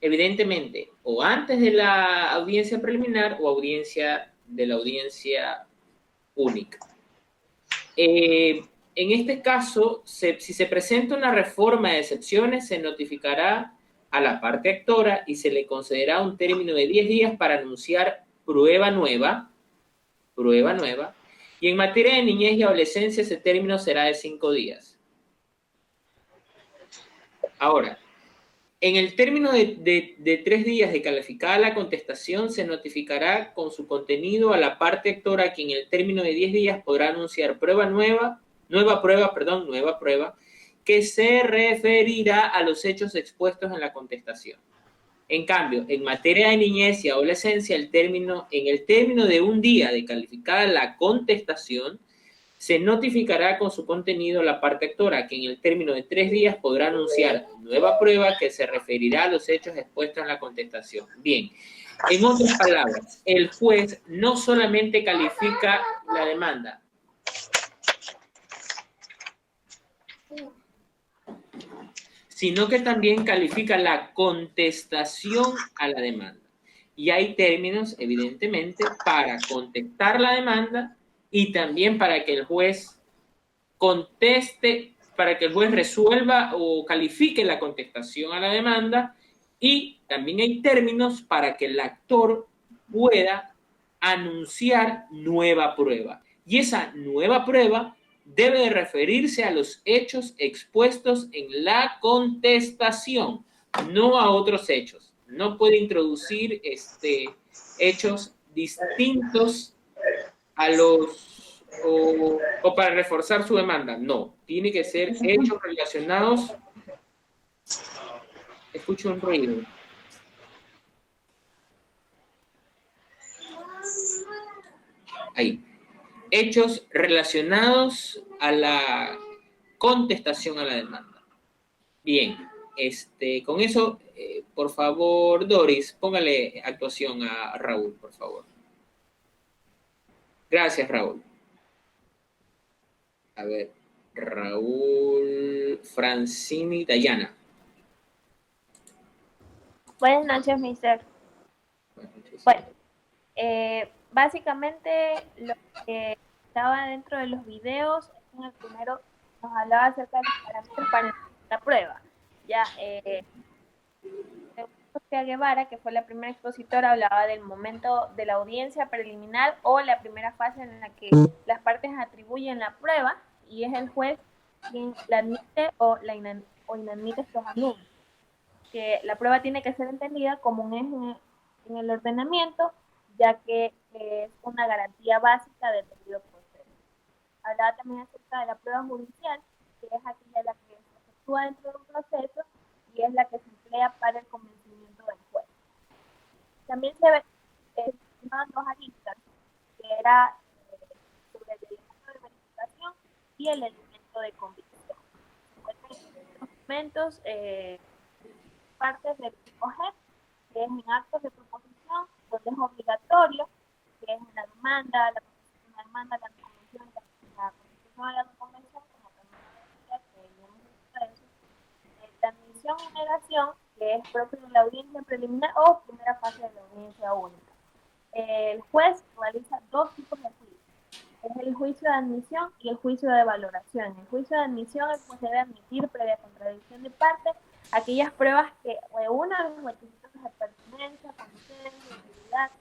A: Evidentemente, o antes de la audiencia preliminar o de la audiencia única. En este caso, si se presenta una reforma de excepciones, se notificará a la parte actora y se le concederá un término de 10 días para anunciar prueba nueva, y en materia de niñez y adolescencia ese término será de 5 días. Ahora, en el término de 3 días de calificada la contestación, se notificará con su contenido a la parte actora que en el término de 10 días podrá anunciar nueva prueba, que se referirá a los hechos expuestos en la contestación. En cambio, en materia de niñez y adolescencia, en el término de 1 día de calificada la contestación, se notificará con su contenido la parte actora, que en el término de 3 días podrá anunciar nueva prueba que se referirá a los hechos expuestos en la contestación. Bien, en otras palabras, el juez no solamente califica la demanda, sino que también califica la contestación a la demanda. Y hay términos, evidentemente, para contestar la demanda y también para que el juez conteste, para que el juez resuelva o califique la contestación a la demanda, y también hay términos para que el actor pueda anunciar nueva prueba. Y esa nueva prueba debe de referirse a los hechos expuestos en la contestación, no a otros hechos. No puede introducir hechos distintos a los o para reforzar su demanda. No, tiene que ser hechos relacionados. Escucho un ruido. Ahí. Hechos relacionados a la contestación a la demanda. Bien, con eso, por favor, Doris, póngale actuación a Raúl, por favor. Gracias, Raúl. A ver, Raúl, Francini, Dayana.
D: Buenas noches, mister. Bueno, básicamente lo que estaba dentro de los videos, en el primero nos hablaba acerca de los parámetros para la prueba. Ya, Sofía Guevara, que fue la primera expositora, hablaba del momento de la audiencia preliminar o la primera fase en la que las partes atribuyen la prueba y es el juez quien la admite o inadmite estos anuncios. Que la prueba tiene que ser entendida como un eje en el ordenamiento, ya que es una garantía básica del debido proceso. Hablaba también acerca de la prueba judicial, que es aquella la que se efectúa dentro de un proceso y es la que se emplea para el convencimiento del juez. También se estimaban dos aristas, que era sobre el elemento de verificación y el elemento de convicción. Los elementos partes del OGEP, que es en actos de proposición, donde es obligatorio, que es una demanda, la proposición de una demanda, la convención, la constitución de la convención, como también decía, que ya eso, la admisión y negación, que es propio de la audiencia preliminar o primera fase de la audiencia única. El juez realiza dos tipos de juicio. Es el juicio de admisión y el juicio de valoración. En el juicio de admisión, el juez debe admitir, previa contradicción de parte, aquellas pruebas que reúnan los requisitos de pertinencia, consistencia, utilidad,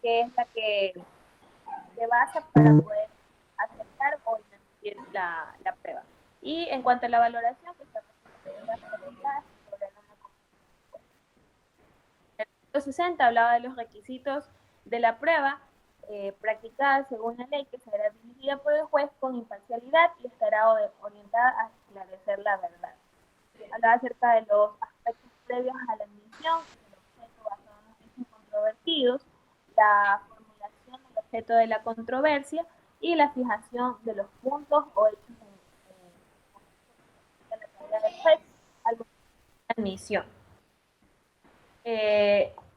D: que es la que se basa para poder aceptar o inadmitir la prueba. Y en cuanto a la valoración, que se sobre la el artículo 60 hablaba de los requisitos de la prueba practicada según la ley, que será dirigida por el juez con imparcialidad y estará orientada a esclarecer la verdad. Hablaba acerca de los aspectos previos a la admisión, el objeto basado en los hechos controvertidos, la formulación del objeto de la controversia y la fijación de los puntos o hechos de la tarea del juez al momento de la admisión.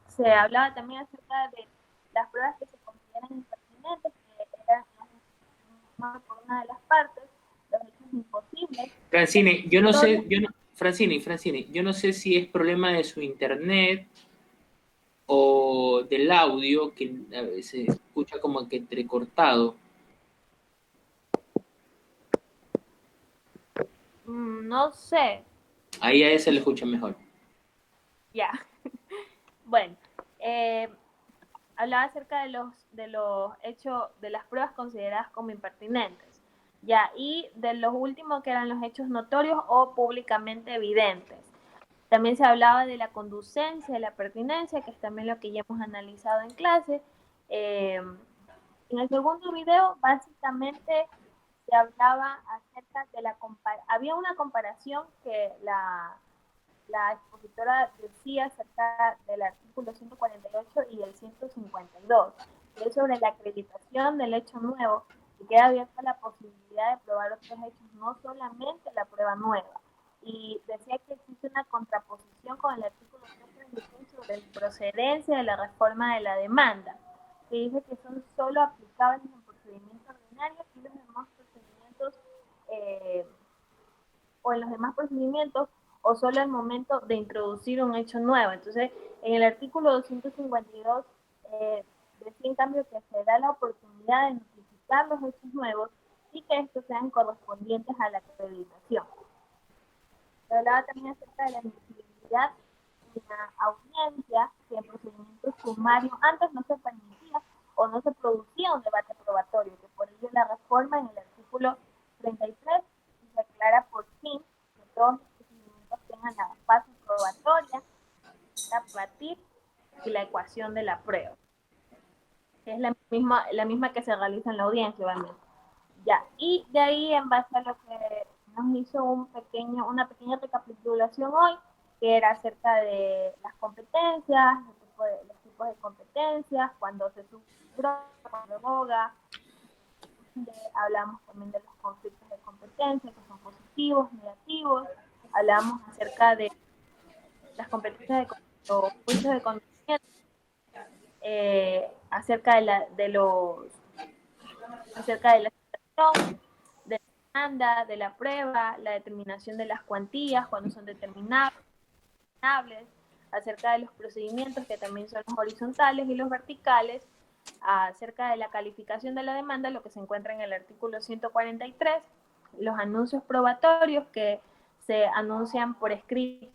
D: Se hablaba también acerca de las pruebas que se consideran impertinentes, que eran por una de las partes, los hechos imposibles.
A: Francine, yo no sé, Francine, yo no sé si es problema de su internet o del audio, que a veces se escucha como que entrecortado.
D: No sé.
A: Ahí a ese le escucha mejor.
D: Ya. Bueno, hablaba acerca de los hechos, de las pruebas consideradas como impertinentes, ya, y de los últimos que eran los hechos notorios o públicamente evidentes. También se hablaba de la conducencia, de la pertinencia, que es también lo que ya hemos analizado en clase. En el segundo video, básicamente, se hablaba acerca de había una comparación que la expositora decía acerca del artículo 148 y el 152, que es sobre la acreditación del hecho nuevo, y queda abierta la posibilidad de probar otros hechos, no solamente la prueba nueva. Y decía que existe una contraposición con el artículo 336 sobre la procedencia de la reforma de la demanda, que dice que son solo aplicables en procedimientos ordinarios y los demás procedimientos, o en los demás procedimientos, o solo al momento de introducir un hecho nuevo. Entonces, en el artículo 252 decía en cambio que se da la oportunidad de notificar los hechos nuevos y que estos sean correspondientes a la acreditación. Se hablaba también acerca de la admisibilidad de la audiencia, que en procedimientos sumarios antes no se permitía o no se producía un debate probatorio, que por ello la reforma en el artículo artículo 33 se aclara por fin que todos los procedimientos tengan la fase probatoria, la prueba y la ecuación de la prueba. Es la misma que se realiza en la audiencia, obviamente. Ya, y de ahí, en base a lo que nos hizo una pequeña recapitulación hoy, que era acerca de las competencias, los tipos de competencias, cuando se subrogó, cuando revoga. Hablamos también de los conflictos de competencia, que son positivos, negativos. Hablamos acerca de las competencias de los juicios de conocimiento, acerca de la situación, de la demanda, de la prueba, la determinación de las cuantías cuando son determinables, acerca de los procedimientos que también son los horizontales y los verticales, acerca de la calificación de la demanda, lo que se encuentra en el artículo 143, los anuncios probatorios que se anuncian por escrito,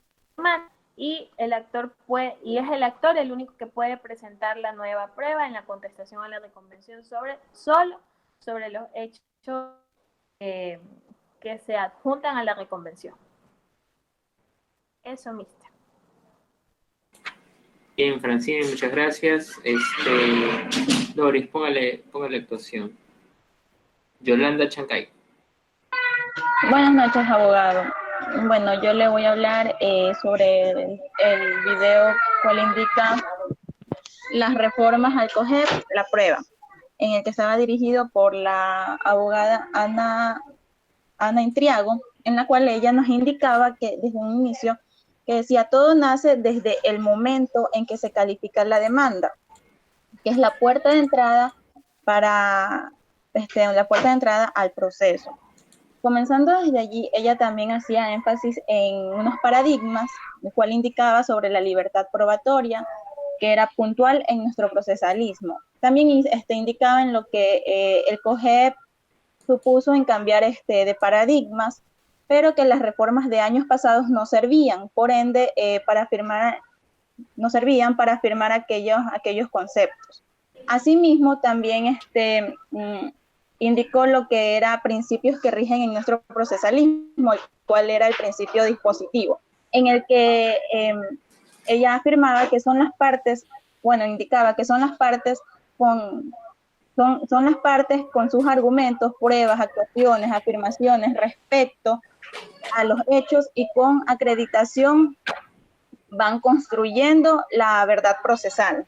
D: y es el actor el único que puede presentar la nueva prueba en la contestación a la reconvención solo sobre los hechos que se adjuntan a la reconvención. Eso, mister.
A: Bien, Francine, muchas gracias. Doris, póngale actuación. Yolanda Chancay.
E: Buenas noches, abogado. Bueno, yo le voy a hablar sobre el video cual indica las reformas al COGEP, la prueba, en el que estaba dirigido por la abogada Ana Intriago, en la cual ella nos indicaba que desde un inicio, que decía, todo nace desde el momento en que se califica la demanda, que es la puerta de entrada al proceso. Comenzando desde allí, ella también hacía énfasis en unos paradigmas, el cual indicaba sobre la libertad probatoria, que era puntual en nuestro procesalismo. También indicaba en lo que el COGEP supuso en cambiar de paradigmas, pero que las reformas de años pasados no servían, por ende, no servían para afirmar aquellos conceptos. Asimismo, también indicó lo que era principios que rigen en nuestro procesalismo, el cual era el principio dispositivo, en el que ella afirmaba que son las partes, indicaba que son las partes con sus argumentos, pruebas, actuaciones, afirmaciones respecto a los hechos y con acreditación van construyendo la verdad procesal.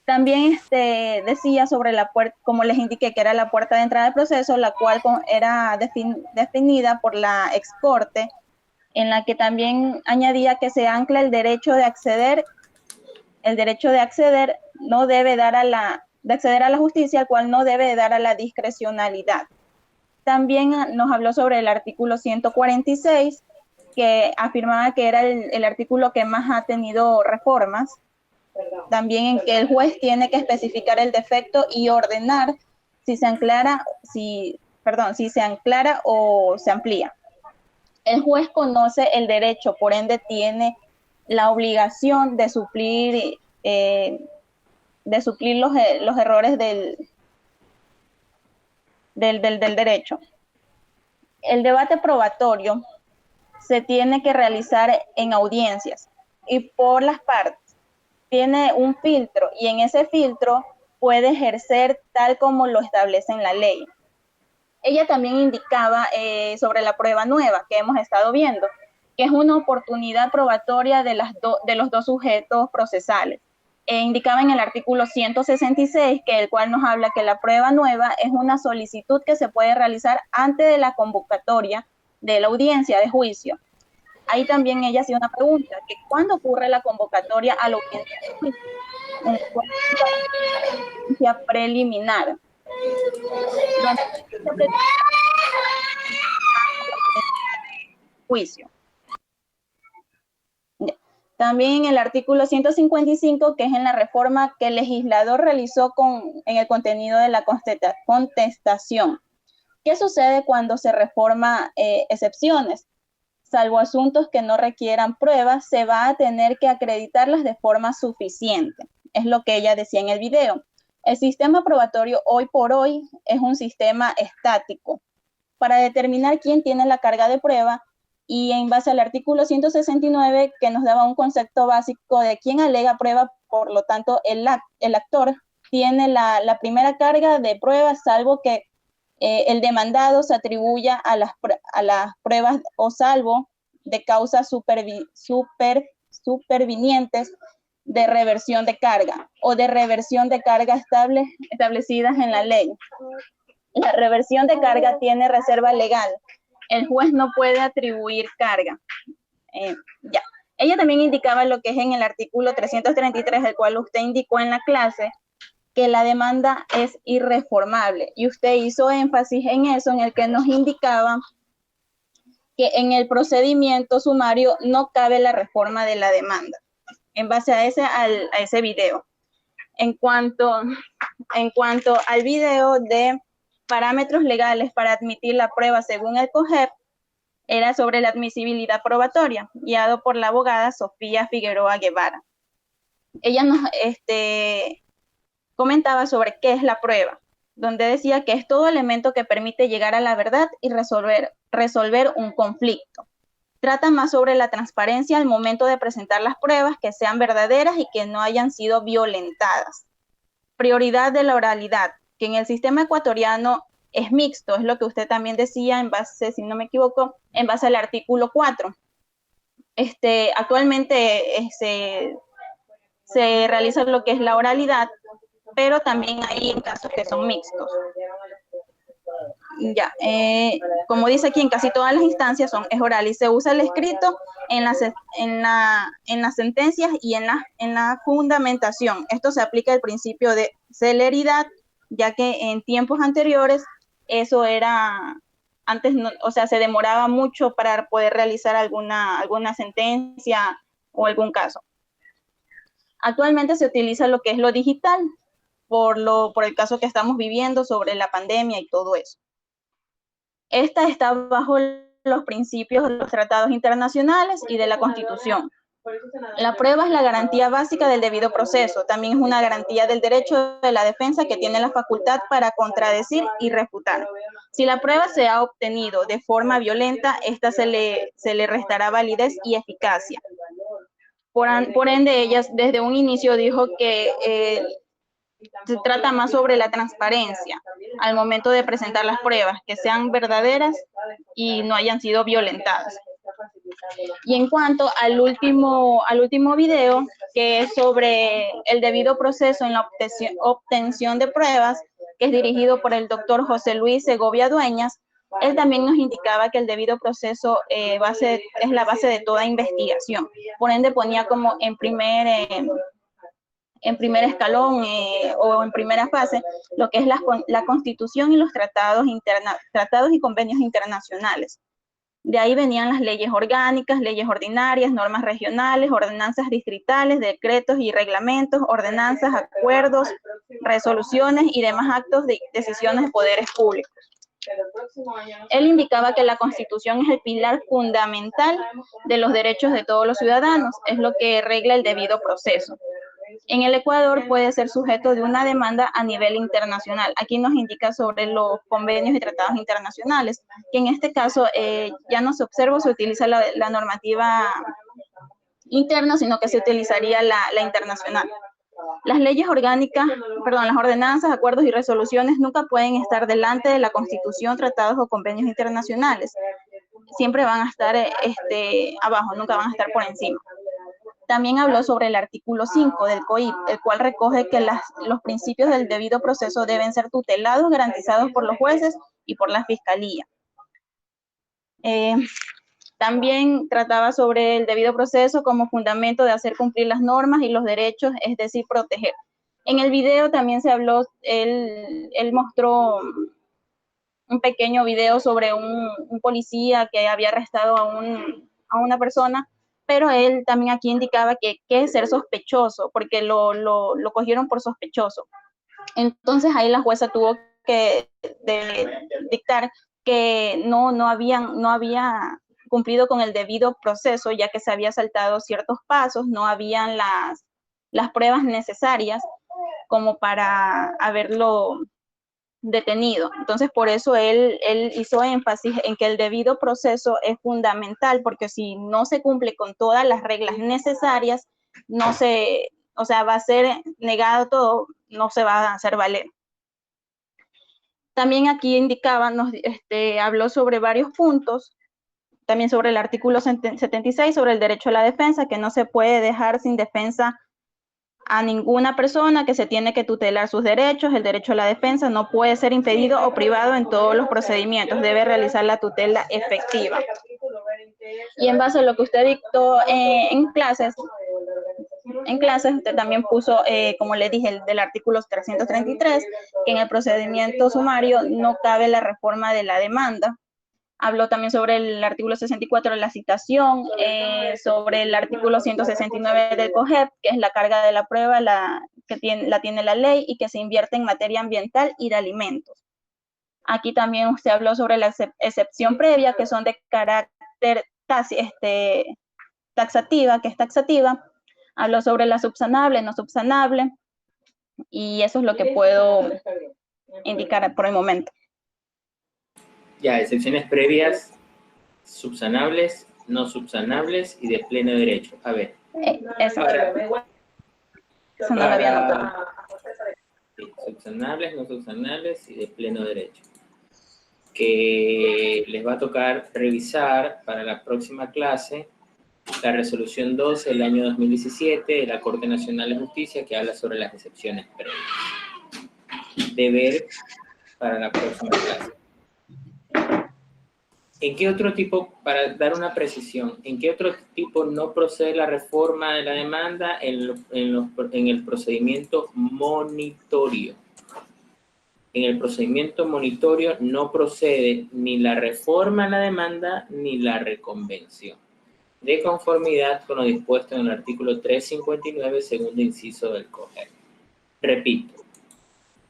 E: También decía sobre la puerta, como les indiqué, que era la puerta de entrada del proceso, la cual era definida por la ex Corte, en la que también añadía que se ancla el derecho de acceder no debe dar de acceder a la justicia, al cual no debe dar a la discrecionalidad. También nos habló sobre el artículo 146, que afirmaba que era el artículo que más ha tenido reformas. También en que el juez tiene que especificar el defecto y ordenar si se aclara o se amplía. El juez conoce el derecho, por ende tiene la obligación de suplir los errores del derecho. El debate probatorio se tiene que realizar en audiencias y por las partes. Tiene un filtro y en ese filtro puede ejercer tal como lo establece en la ley. Ella también indicaba sobre la prueba nueva que hemos estado viendo, que es una oportunidad probatoria de los dos sujetos procesales. Indicaba en el artículo 166, el cual nos habla que la prueba nueva es una solicitud que se puede realizar antes de la convocatoria de la audiencia de juicio. Ahí también ella hacía una pregunta, que ¿cuándo ocurre la convocatoria a la audiencia de juicio? En la audiencia preliminar. Juicio. También en el artículo 155, que es en la reforma que el legislador realizó en el contenido de la contestación. ¿Qué sucede cuando se reforma excepciones? Salvo asuntos que no requieran pruebas, se va a tener que acreditarlas de forma suficiente. Es lo que ella decía en el video. El sistema probatorio hoy por hoy es un sistema estático para determinar quién tiene la carga de prueba, y en base al artículo 169, que nos daba un concepto básico de quién alega prueba, por lo tanto el actor tiene la primera carga de prueba, salvo que el demandado se atribuya a las pruebas, o salvo de causas supervinientes de reversión de carga o de reversión de carga establecidas en la ley. La reversión de carga tiene reserva legal. El juez no puede atribuir carga. Ya. Ella también indicaba lo que es en el artículo 333, el cual usted indicó en la clase, que la demanda es irreformable. Y usted hizo énfasis en eso, en el que nos indicaba que en el procedimiento sumario no cabe la reforma de la demanda. En base a ese video. En cuanto al video de parámetros legales para admitir la prueba según el COGEP, era sobre la admisibilidad probatoria, guiado por la abogada Sofía Figueroa Guevara. Ella nos comentaba sobre qué es la prueba, donde decía que es todo elemento que permite llegar a la verdad y resolver un conflicto. Trata más sobre la transparencia al momento de presentar las pruebas, que sean verdaderas y que no hayan sido violentadas. Prioridad de la oralidad, que en el sistema ecuatoriano es mixto, es lo que usted también decía en base, si no me equivoco, en base al artículo 4. Actualmente se realiza lo que es la oralidad, pero también hay casos que son mixtos. Ya, como dice aquí, en casi todas las instancias es oral y se usa el escrito en las sentencias y en la fundamentación. Esto se aplica al principio de celeridad, ya que en tiempos anteriores eso era, antes no, o sea, se demoraba mucho para poder realizar alguna sentencia o algún caso. Actualmente se utiliza lo que es lo digital, por el caso que estamos viviendo sobre la pandemia y todo eso. Esta está bajo los principios de los tratados internacionales y de la Constitución. La prueba es la garantía básica del debido proceso. También es una garantía del derecho de la defensa, que tiene la facultad para contradecir y refutar. Si la prueba se ha obtenido de forma violenta, esta se le restará validez y eficacia. Por ende, ella desde un inicio dijo que se trata más sobre la transparencia al momento de presentar las pruebas, que sean verdaderas y no hayan sido violentadas. Y en cuanto al último video, que es sobre el debido proceso en la obtención de pruebas, que es dirigido por el doctor José Luis Segovia Dueñas, él también nos indicaba que el debido proceso es la base de toda investigación. Por ende, ponía como en primer escalón o en primera fase lo que es la Constitución y los tratados y convenios internacionales. De ahí venían las leyes orgánicas, leyes ordinarias, normas regionales, ordenanzas distritales, decretos y reglamentos, ordenanzas, acuerdos, resoluciones y demás actos de decisiones de poderes públicos. Él indicaba que la Constitución es el pilar fundamental de los derechos de todos los ciudadanos, es lo que regla el debido proceso. En el Ecuador puede ser sujeto de una demanda a nivel internacional. Aquí nos indica sobre los convenios y tratados internacionales, que en este caso ya no se observa o se utiliza la normativa interna, sino que se utilizaría la internacional. Las leyes orgánicas, las ordenanzas, acuerdos y resoluciones nunca pueden estar delante de la Constitución, tratados o convenios internacionales. Siempre van a estar abajo, nunca van a estar por encima. También habló sobre el artículo 5 del COIP, el cual recoge que los principios del debido proceso deben ser tutelados, garantizados por los jueces y por la fiscalía. También trataba sobre el debido proceso como fundamento de hacer cumplir las normas y los derechos, es decir, proteger. En el video también se habló, él mostró un pequeño video sobre un policía que había arrestado a una persona, pero él también aquí indicaba que es ser sospechoso, porque lo cogieron por sospechoso. Entonces ahí la jueza tuvo que dictar que no había cumplido con el debido proceso, ya que se había saltado ciertos pasos, no habían las pruebas necesarias, como para haberlo detenido. Entonces, por eso él hizo énfasis en que el debido proceso es fundamental, porque si no se cumple con todas las reglas necesarias, no se, o sea, va a ser negado todo, no se va a hacer valer. También aquí indicaba, habló sobre varios puntos, también sobre el artículo 76, sobre el derecho a la defensa, que no se puede dejar sin defensa a ninguna persona, que se tiene que tutelar sus derechos. El derecho a la defensa no puede ser impedido o privado en todos los procedimientos, debe realizar la tutela efectiva. Y en base a lo que usted dictó en clases, usted también puso, como le dije, el del artículo 333, que en el procedimiento sumario no cabe la reforma de la demanda. Habló también sobre el artículo 64 de la citación, sobre el artículo 169 del COGEP, que es la carga de la prueba, la tiene la ley y que se invierte en materia ambiental y de alimentos. Aquí también usted habló sobre la excepción previa, que son de carácter taxativa, que es taxativa. Habló sobre la subsanable, no subsanable, y eso es lo que puedo indicar por el momento.
A: Ya, excepciones previas, subsanables, no subsanables y de pleno derecho. A ver.
E: Eso no lo había notado.
A: Sí, subsanables, no subsanables y de pleno derecho. Que les va a tocar revisar para la próxima clase la resolución 12 del año 2017 de la Corte Nacional de Justicia, que habla sobre las excepciones previas. Deber para la próxima clase. ¿En qué otro tipo, para dar una precisión, en qué otro tipo no procede la reforma de la demanda? En el procedimiento monitorio. En el procedimiento monitorio no procede ni la reforma a la demanda ni la reconvención, de conformidad con lo dispuesto en el artículo 359, segundo inciso del COGEP. Repito,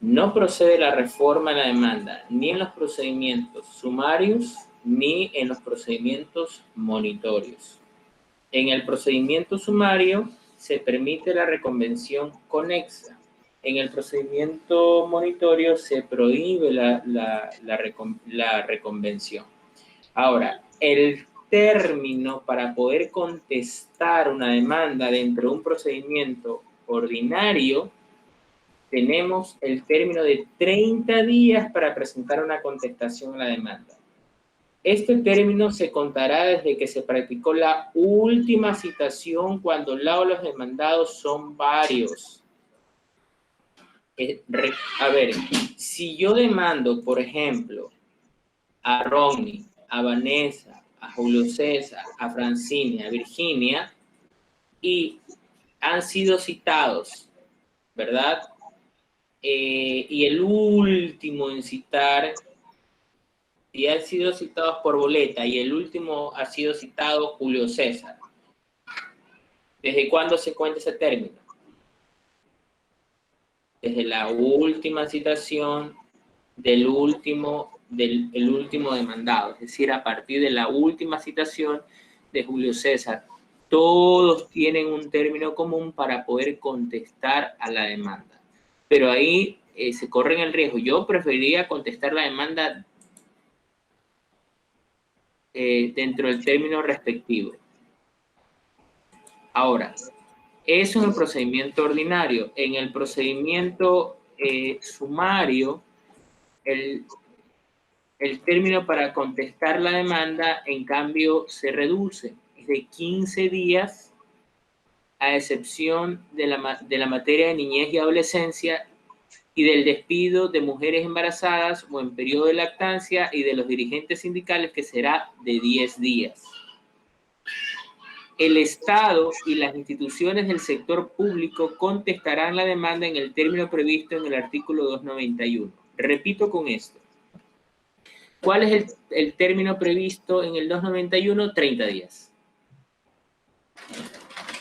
A: no procede la reforma a la demanda ni en los procedimientos sumarios ni en los procedimientos monitorios. En el procedimiento sumario se permite la reconvención conexa. En el procedimiento monitorio se prohíbe la reconvención. Ahora, el término para poder contestar una demanda dentro de un procedimiento ordinario, tenemos el término de 30 días para presentar una contestación a la demanda. Este término se contará desde que se practicó la última citación cuando los demandados son varios. A ver, si yo demando, por ejemplo, a Ronnie, a Vanessa, a Julio César, a Francine, a Virginia, y han sido citados, ¿verdad? Y el último en citar, y han sido citados por boleta, y el último ha sido citado Julio César. ¿Desde cuándo se cuenta ese término? Desde la última citación del último demandado, es decir, a partir de la última citación de Julio César. Todos tienen un término común para poder contestar a la demanda. Pero ahí se corren el riesgo. Yo preferiría contestar la demanda dentro del término respectivo. Ahora, eso en el procedimiento ordinario. En el procedimiento sumario, el término para contestar la demanda, en cambio, se reduce. Es de 15 días, a excepción de la materia de niñez y adolescencia y del despido de mujeres embarazadas o en periodo de lactancia y de los dirigentes sindicales, que será de 10 días. El Estado y las instituciones del sector público contestarán la demanda en el término previsto en el artículo 291. Repito con esto. ¿Cuál es el término previsto en el 291? 30 días.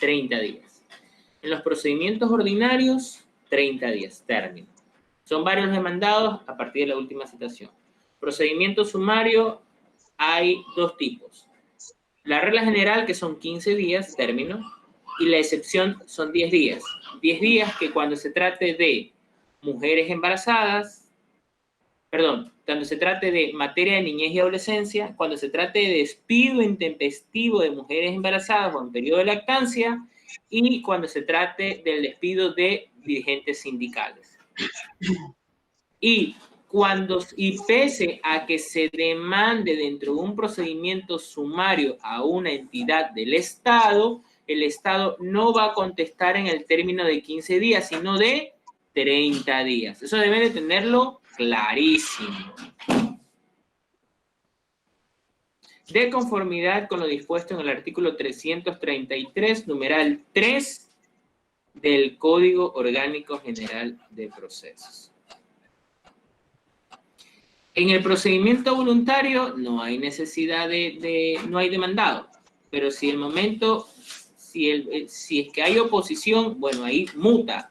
A: 30 días. En los procedimientos ordinarios, 30 días, término. Son varios demandados a partir de la última citación. Procedimiento sumario, hay dos tipos. La regla general, que son 15 días, término, y la excepción son 10 días. 10 días que cuando se trate de mujeres embarazadas, perdón, cuando se trate de materia de niñez y adolescencia, cuando se trate de despido intempestivo de mujeres embarazadas o en periodo de lactancia, y cuando se trate del despido de dirigentes sindicales. Y pese a que se demande dentro de un procedimiento sumario a una entidad del Estado, el Estado no va a contestar en el término de 15 días, sino de 30 días. Eso deben de tenerlo clarísimo. De conformidad con lo dispuesto en el artículo 333, numeral 3 del Código Orgánico General de Procesos. En el procedimiento voluntario no hay necesidad no hay demandado, pero si es que hay oposición, bueno, ahí muta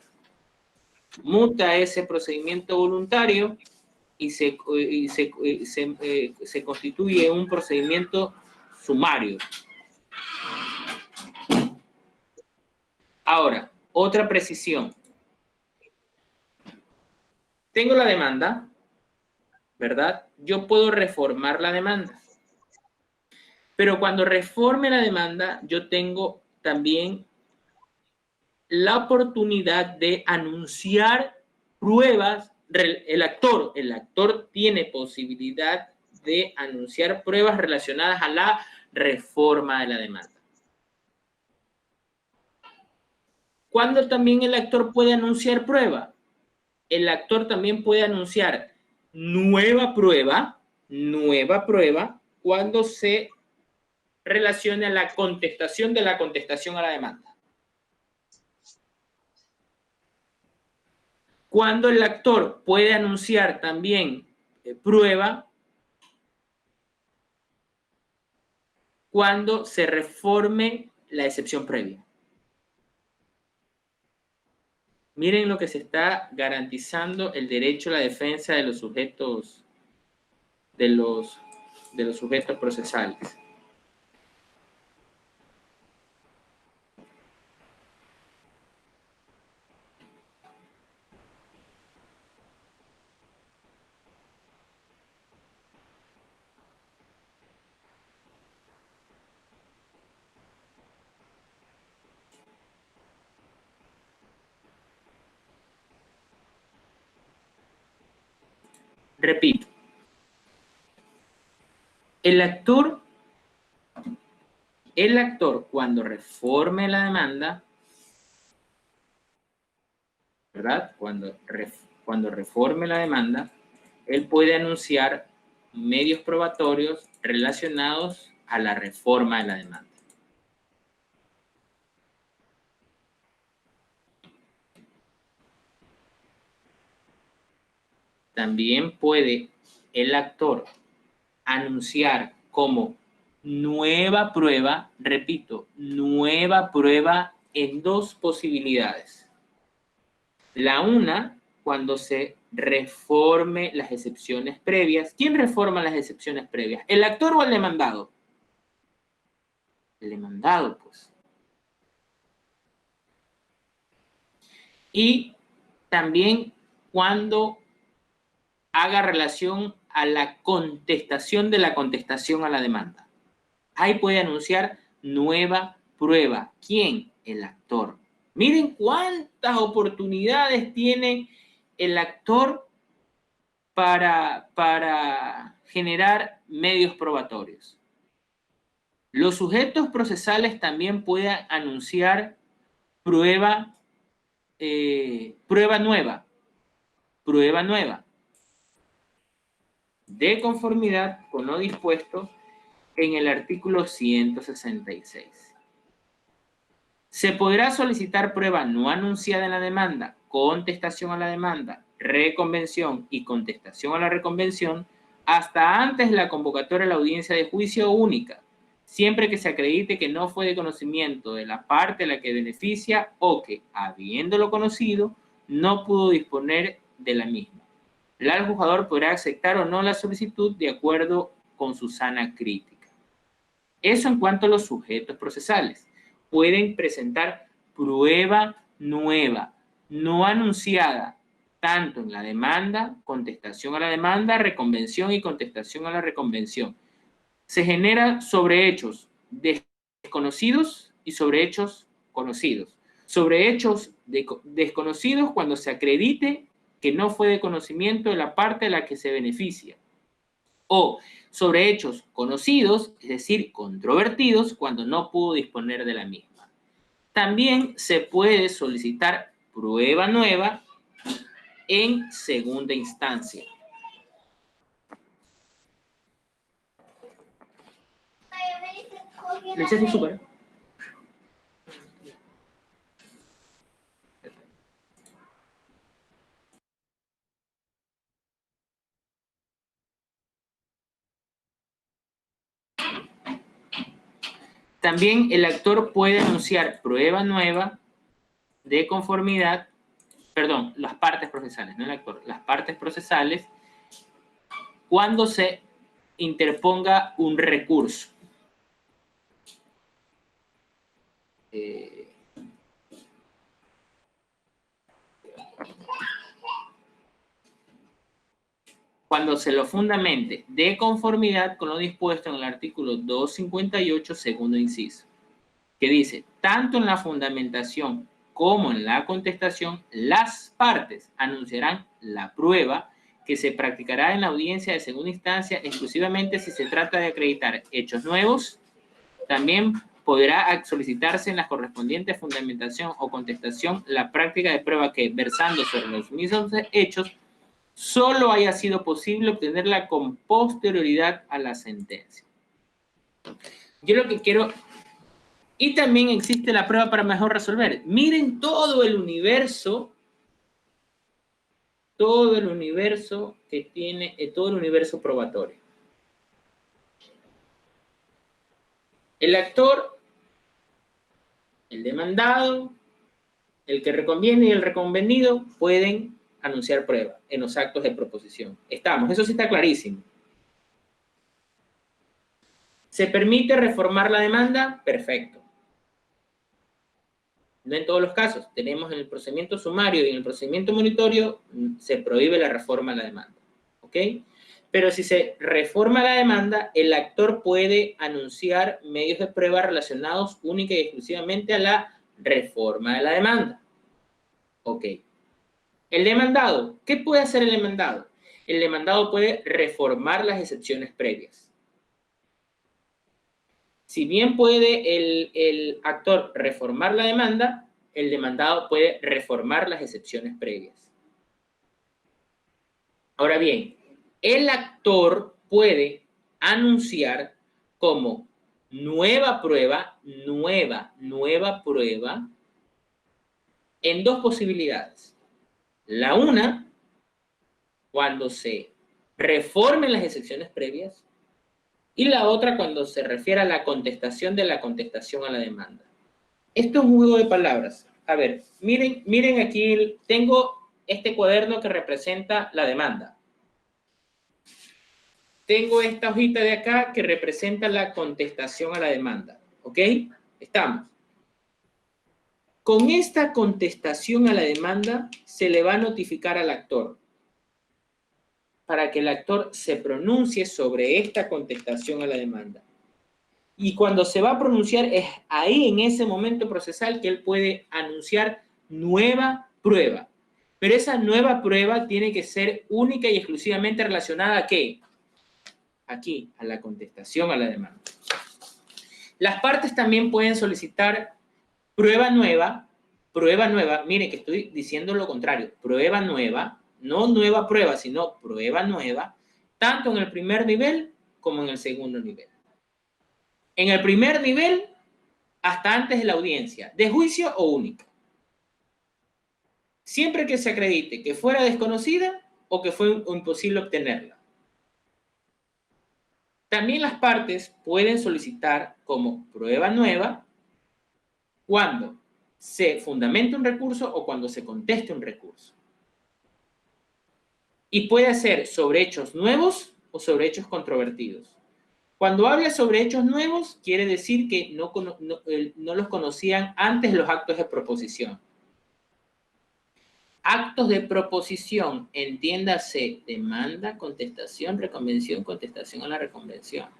A: ese procedimiento voluntario y se constituye un procedimiento sumario. Ahora, otra precisión. Tengo la demanda, ¿verdad? Yo puedo reformar la demanda. Pero cuando reforme la demanda, yo tengo también la oportunidad de anunciar pruebas. El actor tiene posibilidad de anunciar pruebas relacionadas a la reforma de la demanda. ¿Cuándo también el actor puede anunciar prueba? El actor también puede anunciar nueva prueba cuando se relacione a la contestación de la contestación a la demanda. Cuando el actor puede anunciar también prueba cuando se reforme la excepción previa. Miren lo que se está garantizando el derecho a la defensa de los sujetos sujetos procesales. Repito, el actor cuando reforme la demanda, ¿verdad? Cuando reforme la demanda, él puede anunciar medios probatorios relacionados a la reforma de la demanda. También puede el actor anunciar como nueva prueba, repito, nueva prueba en dos posibilidades. La una, cuando se reforme las excepciones previas. ¿Quién reforma las excepciones previas? ¿El actor o el demandado? El demandado, pues. Y también cuando haga relación a la contestación de la contestación a la demanda. Ahí puede anunciar nueva prueba. ¿Quién? El actor. Miren cuántas oportunidades tiene el actor para generar medios probatorios. Los sujetos procesales también pueden anunciar prueba nueva. Prueba nueva. De conformidad con lo dispuesto en el artículo 166. Se podrá solicitar prueba no anunciada en la demanda, contestación a la demanda, reconvención y contestación a la reconvención hasta antes de la convocatoria a la audiencia de juicio única, siempre que se acredite que no fue de conocimiento de la parte a la que beneficia o que, habiéndolo conocido, no pudo disponer de la misma. El juzgador podrá aceptar o no la solicitud de acuerdo con su sana crítica. Eso en cuanto a los sujetos procesales. pueden presentar prueba nueva, no anunciada, tanto en la demanda, contestación a la demanda, reconvención y contestación a la reconvención. Se genera sobre hechos desconocidos y sobre hechos conocidos. Sobre hechos desconocidos cuando se acredite que no fue de conocimiento de la parte de la que se beneficia. O sobre hechos conocidos, es decir, controvertidos, cuando no pudo disponer de la misma. También se puede solicitar prueba nueva en segunda instancia. ¿Le echaste un súper? También el actor puede anunciar prueba nueva de conformidad, perdón, las partes procesales, no el actor, las partes procesales, cuando se interponga un recurso. Cuando se lo fundamente de conformidad con lo dispuesto en el artículo 258, segundo inciso, que dice, tanto en la fundamentación como en la contestación, las partes anunciarán la prueba que se practicará en la audiencia de segunda instancia exclusivamente si se trata de acreditar hechos nuevos. También podrá solicitarse en la correspondiente fundamentación o contestación la práctica de prueba que, versando sobre los mismos hechos, solo haya sido posible obtenerla con posterioridad a la sentencia. Yo lo que quiero... Y también existe la prueba para mejor resolver. Miren todo el universo que tiene, todo el universo probatorio. El actor, el demandado, el que reconviene y el reconvenido pueden anunciar prueba en los actos de proposición. Eso sí está clarísimo. ¿Se permite reformar la demanda? Perfecto. No en todos los casos. Tenemos en el procedimiento sumario y en el procedimiento monitorio se prohíbe la reforma de la demanda. ¿Ok? Pero si se reforma la demanda, el actor puede anunciar medios de prueba relacionados única y exclusivamente a la reforma de la demanda. Ok. El demandado. ¿Qué puede hacer el demandado? El demandado puede reformar las excepciones previas. Si bien puede el actor reformar la demanda, el demandado puede reformar las excepciones previas. Ahora bien, el actor puede anunciar como nueva prueba, en dos posibilidades. La una, cuando se reformen las excepciones previas, y la otra cuando se refiere a la contestación de la contestación a la demanda. Esto es un juego de palabras. A ver, miren aquí, tengo este cuaderno que representa la demanda. Tengo esta hojita de acá que representa la contestación a la demanda. ¿Ok? Estamos. Con esta contestación a la demanda se le va a notificar al actor para que el actor se pronuncie sobre esta contestación a la demanda. Y cuando se va a pronunciar es ahí, en ese momento procesal, que él puede anunciar nueva prueba. Pero esa nueva prueba tiene que ser única y exclusivamente relacionada ¿a qué? Aquí, a la contestación a la demanda. Las partes también pueden solicitar prueba nueva, miren que estoy diciendo lo contrario, prueba nueva, no nueva prueba, sino prueba nueva, tanto en el primer nivel como en el segundo nivel. En el primer nivel, hasta antes de la audiencia, de juicio o única. Siempre que se acredite que fuera desconocida o que fue imposible obtenerla. También las partes pueden solicitar como prueba nueva cuando se fundamente un recurso o cuando se conteste un recurso. Y puede ser sobre hechos nuevos o sobre hechos controvertidos. Cuando habla sobre hechos nuevos, quiere decir que no los conocían antes los actos de proposición. Actos de proposición, entiéndase, demanda, contestación, reconvención, contestación a la reconvención.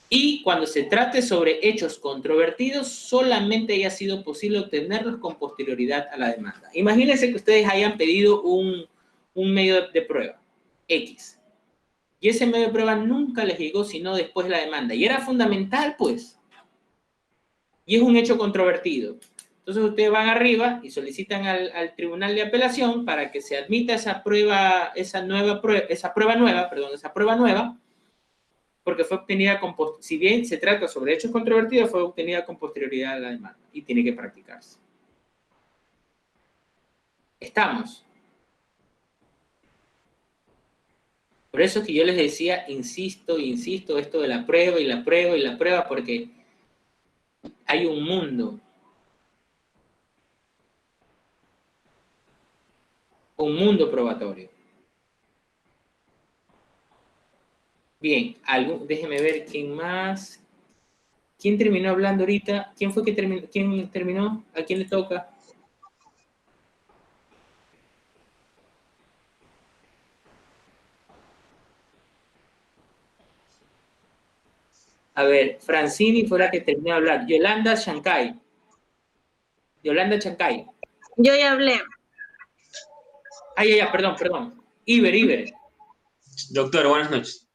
A: Y cuando se trate sobre hechos controvertidos, solamente haya sido posible obtenerlos con posterioridad a la demanda. Imagínense que ustedes hayan pedido un medio de prueba, X, y ese medio de prueba nunca les llegó sino después de la demanda. Y era fundamental, pues. Y es un hecho controvertido. Entonces ustedes van arriba y solicitan al Tribunal de Apelación para que se admita esa prueba nueva, porque fue obtenida si bien se trata sobre hechos controvertidos, fue obtenida con posterioridad a la demanda y tiene que practicarse. ¿Estamos? Por eso es que yo les decía, insisto, esto de la prueba y la prueba y la prueba, porque hay un mundo probatorio. Bien, déjeme ver quién más. ¿Quién terminó hablando ahorita? ¿Quién fue que terminó? ¿Quién terminó? ¿A quién le toca? A ver, Francini fue la que terminó de hablar. Yolanda Chancay.
F: Yo ya hablé.
A: Perdón. Iber.
G: Doctor, buenas noches.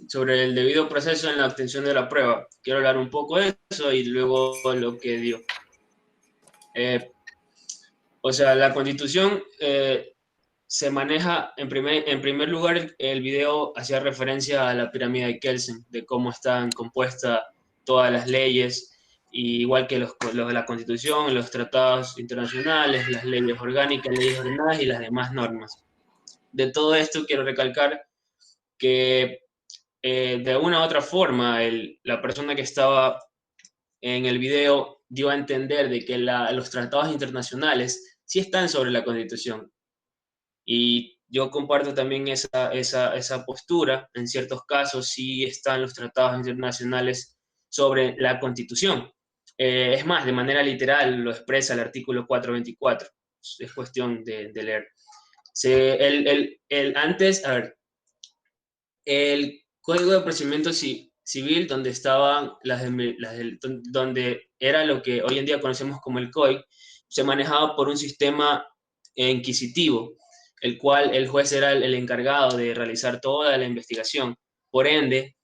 G: Sobre el debido proceso en la obtención de la prueba, quiero hablar un poco de eso y luego lo que dio. O sea, la Constitución se maneja, en primer lugar, el video hacía referencia a la pirámide de Kelsen, de cómo están compuestas todas las leyes, igual que los de la Constitución, los tratados internacionales, las leyes orgánicas, leyes ordenadas y las demás normas. De todo esto quiero recalcar que de una u otra forma la persona que estaba en el video dio a entender de que los tratados internacionales sí están sobre la Constitución. Y yo comparto también esa postura. En ciertos casos sí están los tratados internacionales sobre la Constitución. Es más, de manera literal lo expresa el artículo 424. Es cuestión de leer. El Código de Procedimiento Civil, donde estaban donde era lo que hoy en día conocemos como el COI, se manejaba por un sistema inquisitivo, el cual el juez era el encargado de realizar toda la investigación. Por ende,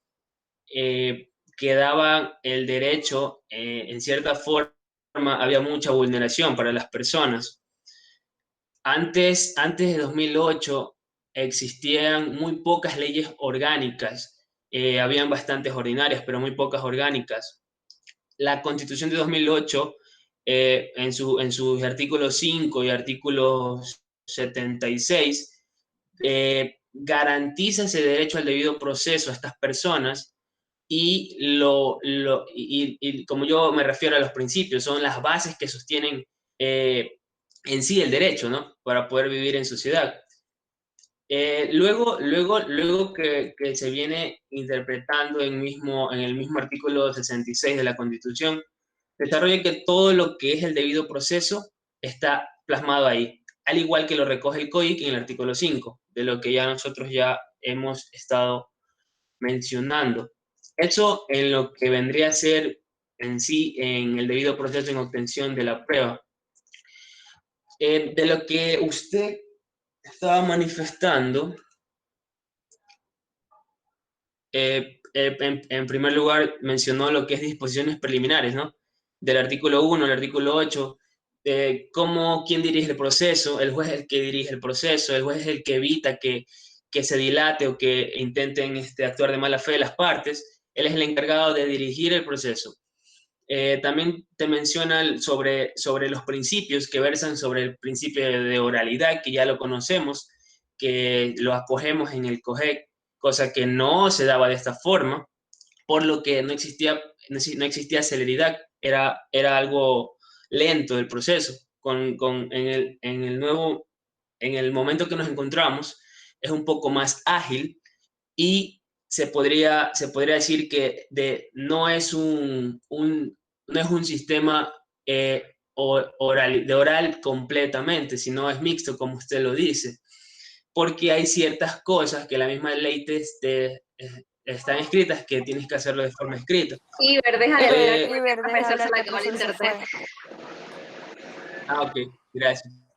G: quedaba el derecho, en cierta forma, había mucha vulneración para las personas. Antes de 2008 existían muy pocas leyes orgánicas, habían bastantes ordinarias, pero muy pocas orgánicas. La Constitución de 2008, en sus artículos 5 y artículos 76, garantiza ese derecho al debido proceso a estas personas y como yo me refiero a los principios, son las bases que sostienen en sí el derecho, ¿no? Para poder vivir en sociedad. Luego que se viene interpretando en el mismo artículo 66 de la Constitución, desarrolla que todo lo que es el debido proceso está plasmado ahí, al igual que lo recoge el COIC en el artículo 5, de lo que ya nosotros ya hemos estado mencionando. Eso en lo que vendría a ser en sí en el debido proceso en obtención de la prueba. De lo que usted estaba manifestando, en primer lugar mencionó lo que es disposiciones preliminares, ¿no? Del artículo 1 al artículo 8, quién dirige el proceso. El juez es el que dirige el proceso, el juez es el que evita que se dilate o que intenten actuar de mala fe las partes. Él es el encargado de dirigir el proceso. También te menciona sobre los principios que versan sobre el principio de oralidad, que ya lo conocemos, que lo acogemos en el COGEC, cosa que no se daba de esta forma, por lo que no existía celeridad, era algo lento el proceso. En el momento que nos encontramos, es un poco más ágil y se podría decir que no es no es un sistema oral completamente, sino es mixto, como usted lo dice, porque hay ciertas cosas que la misma ley están escritas que tienes que hacerlo de forma escrita.
F: Iber, deja de hablar, que
B: Iber,
F: la
B: deja de
F: profesora
B: hablar,
F: se le
B: que
F: acabó el
B: el profesor se
F: internet.
B: fue.
G: Ok, gracias.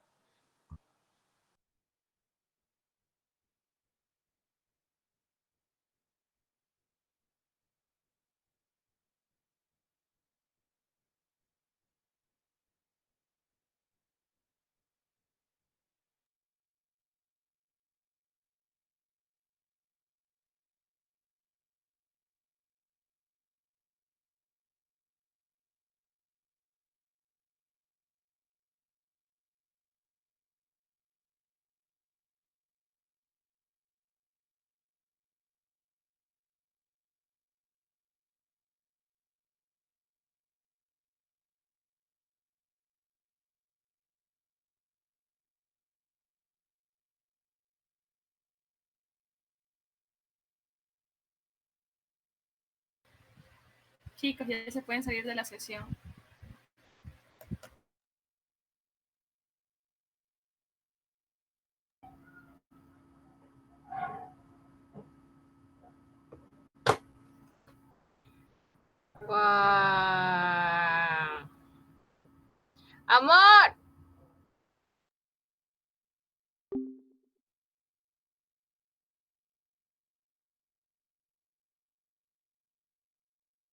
H: Chicos, ya se pueden salir de la sesión.
F: Wow.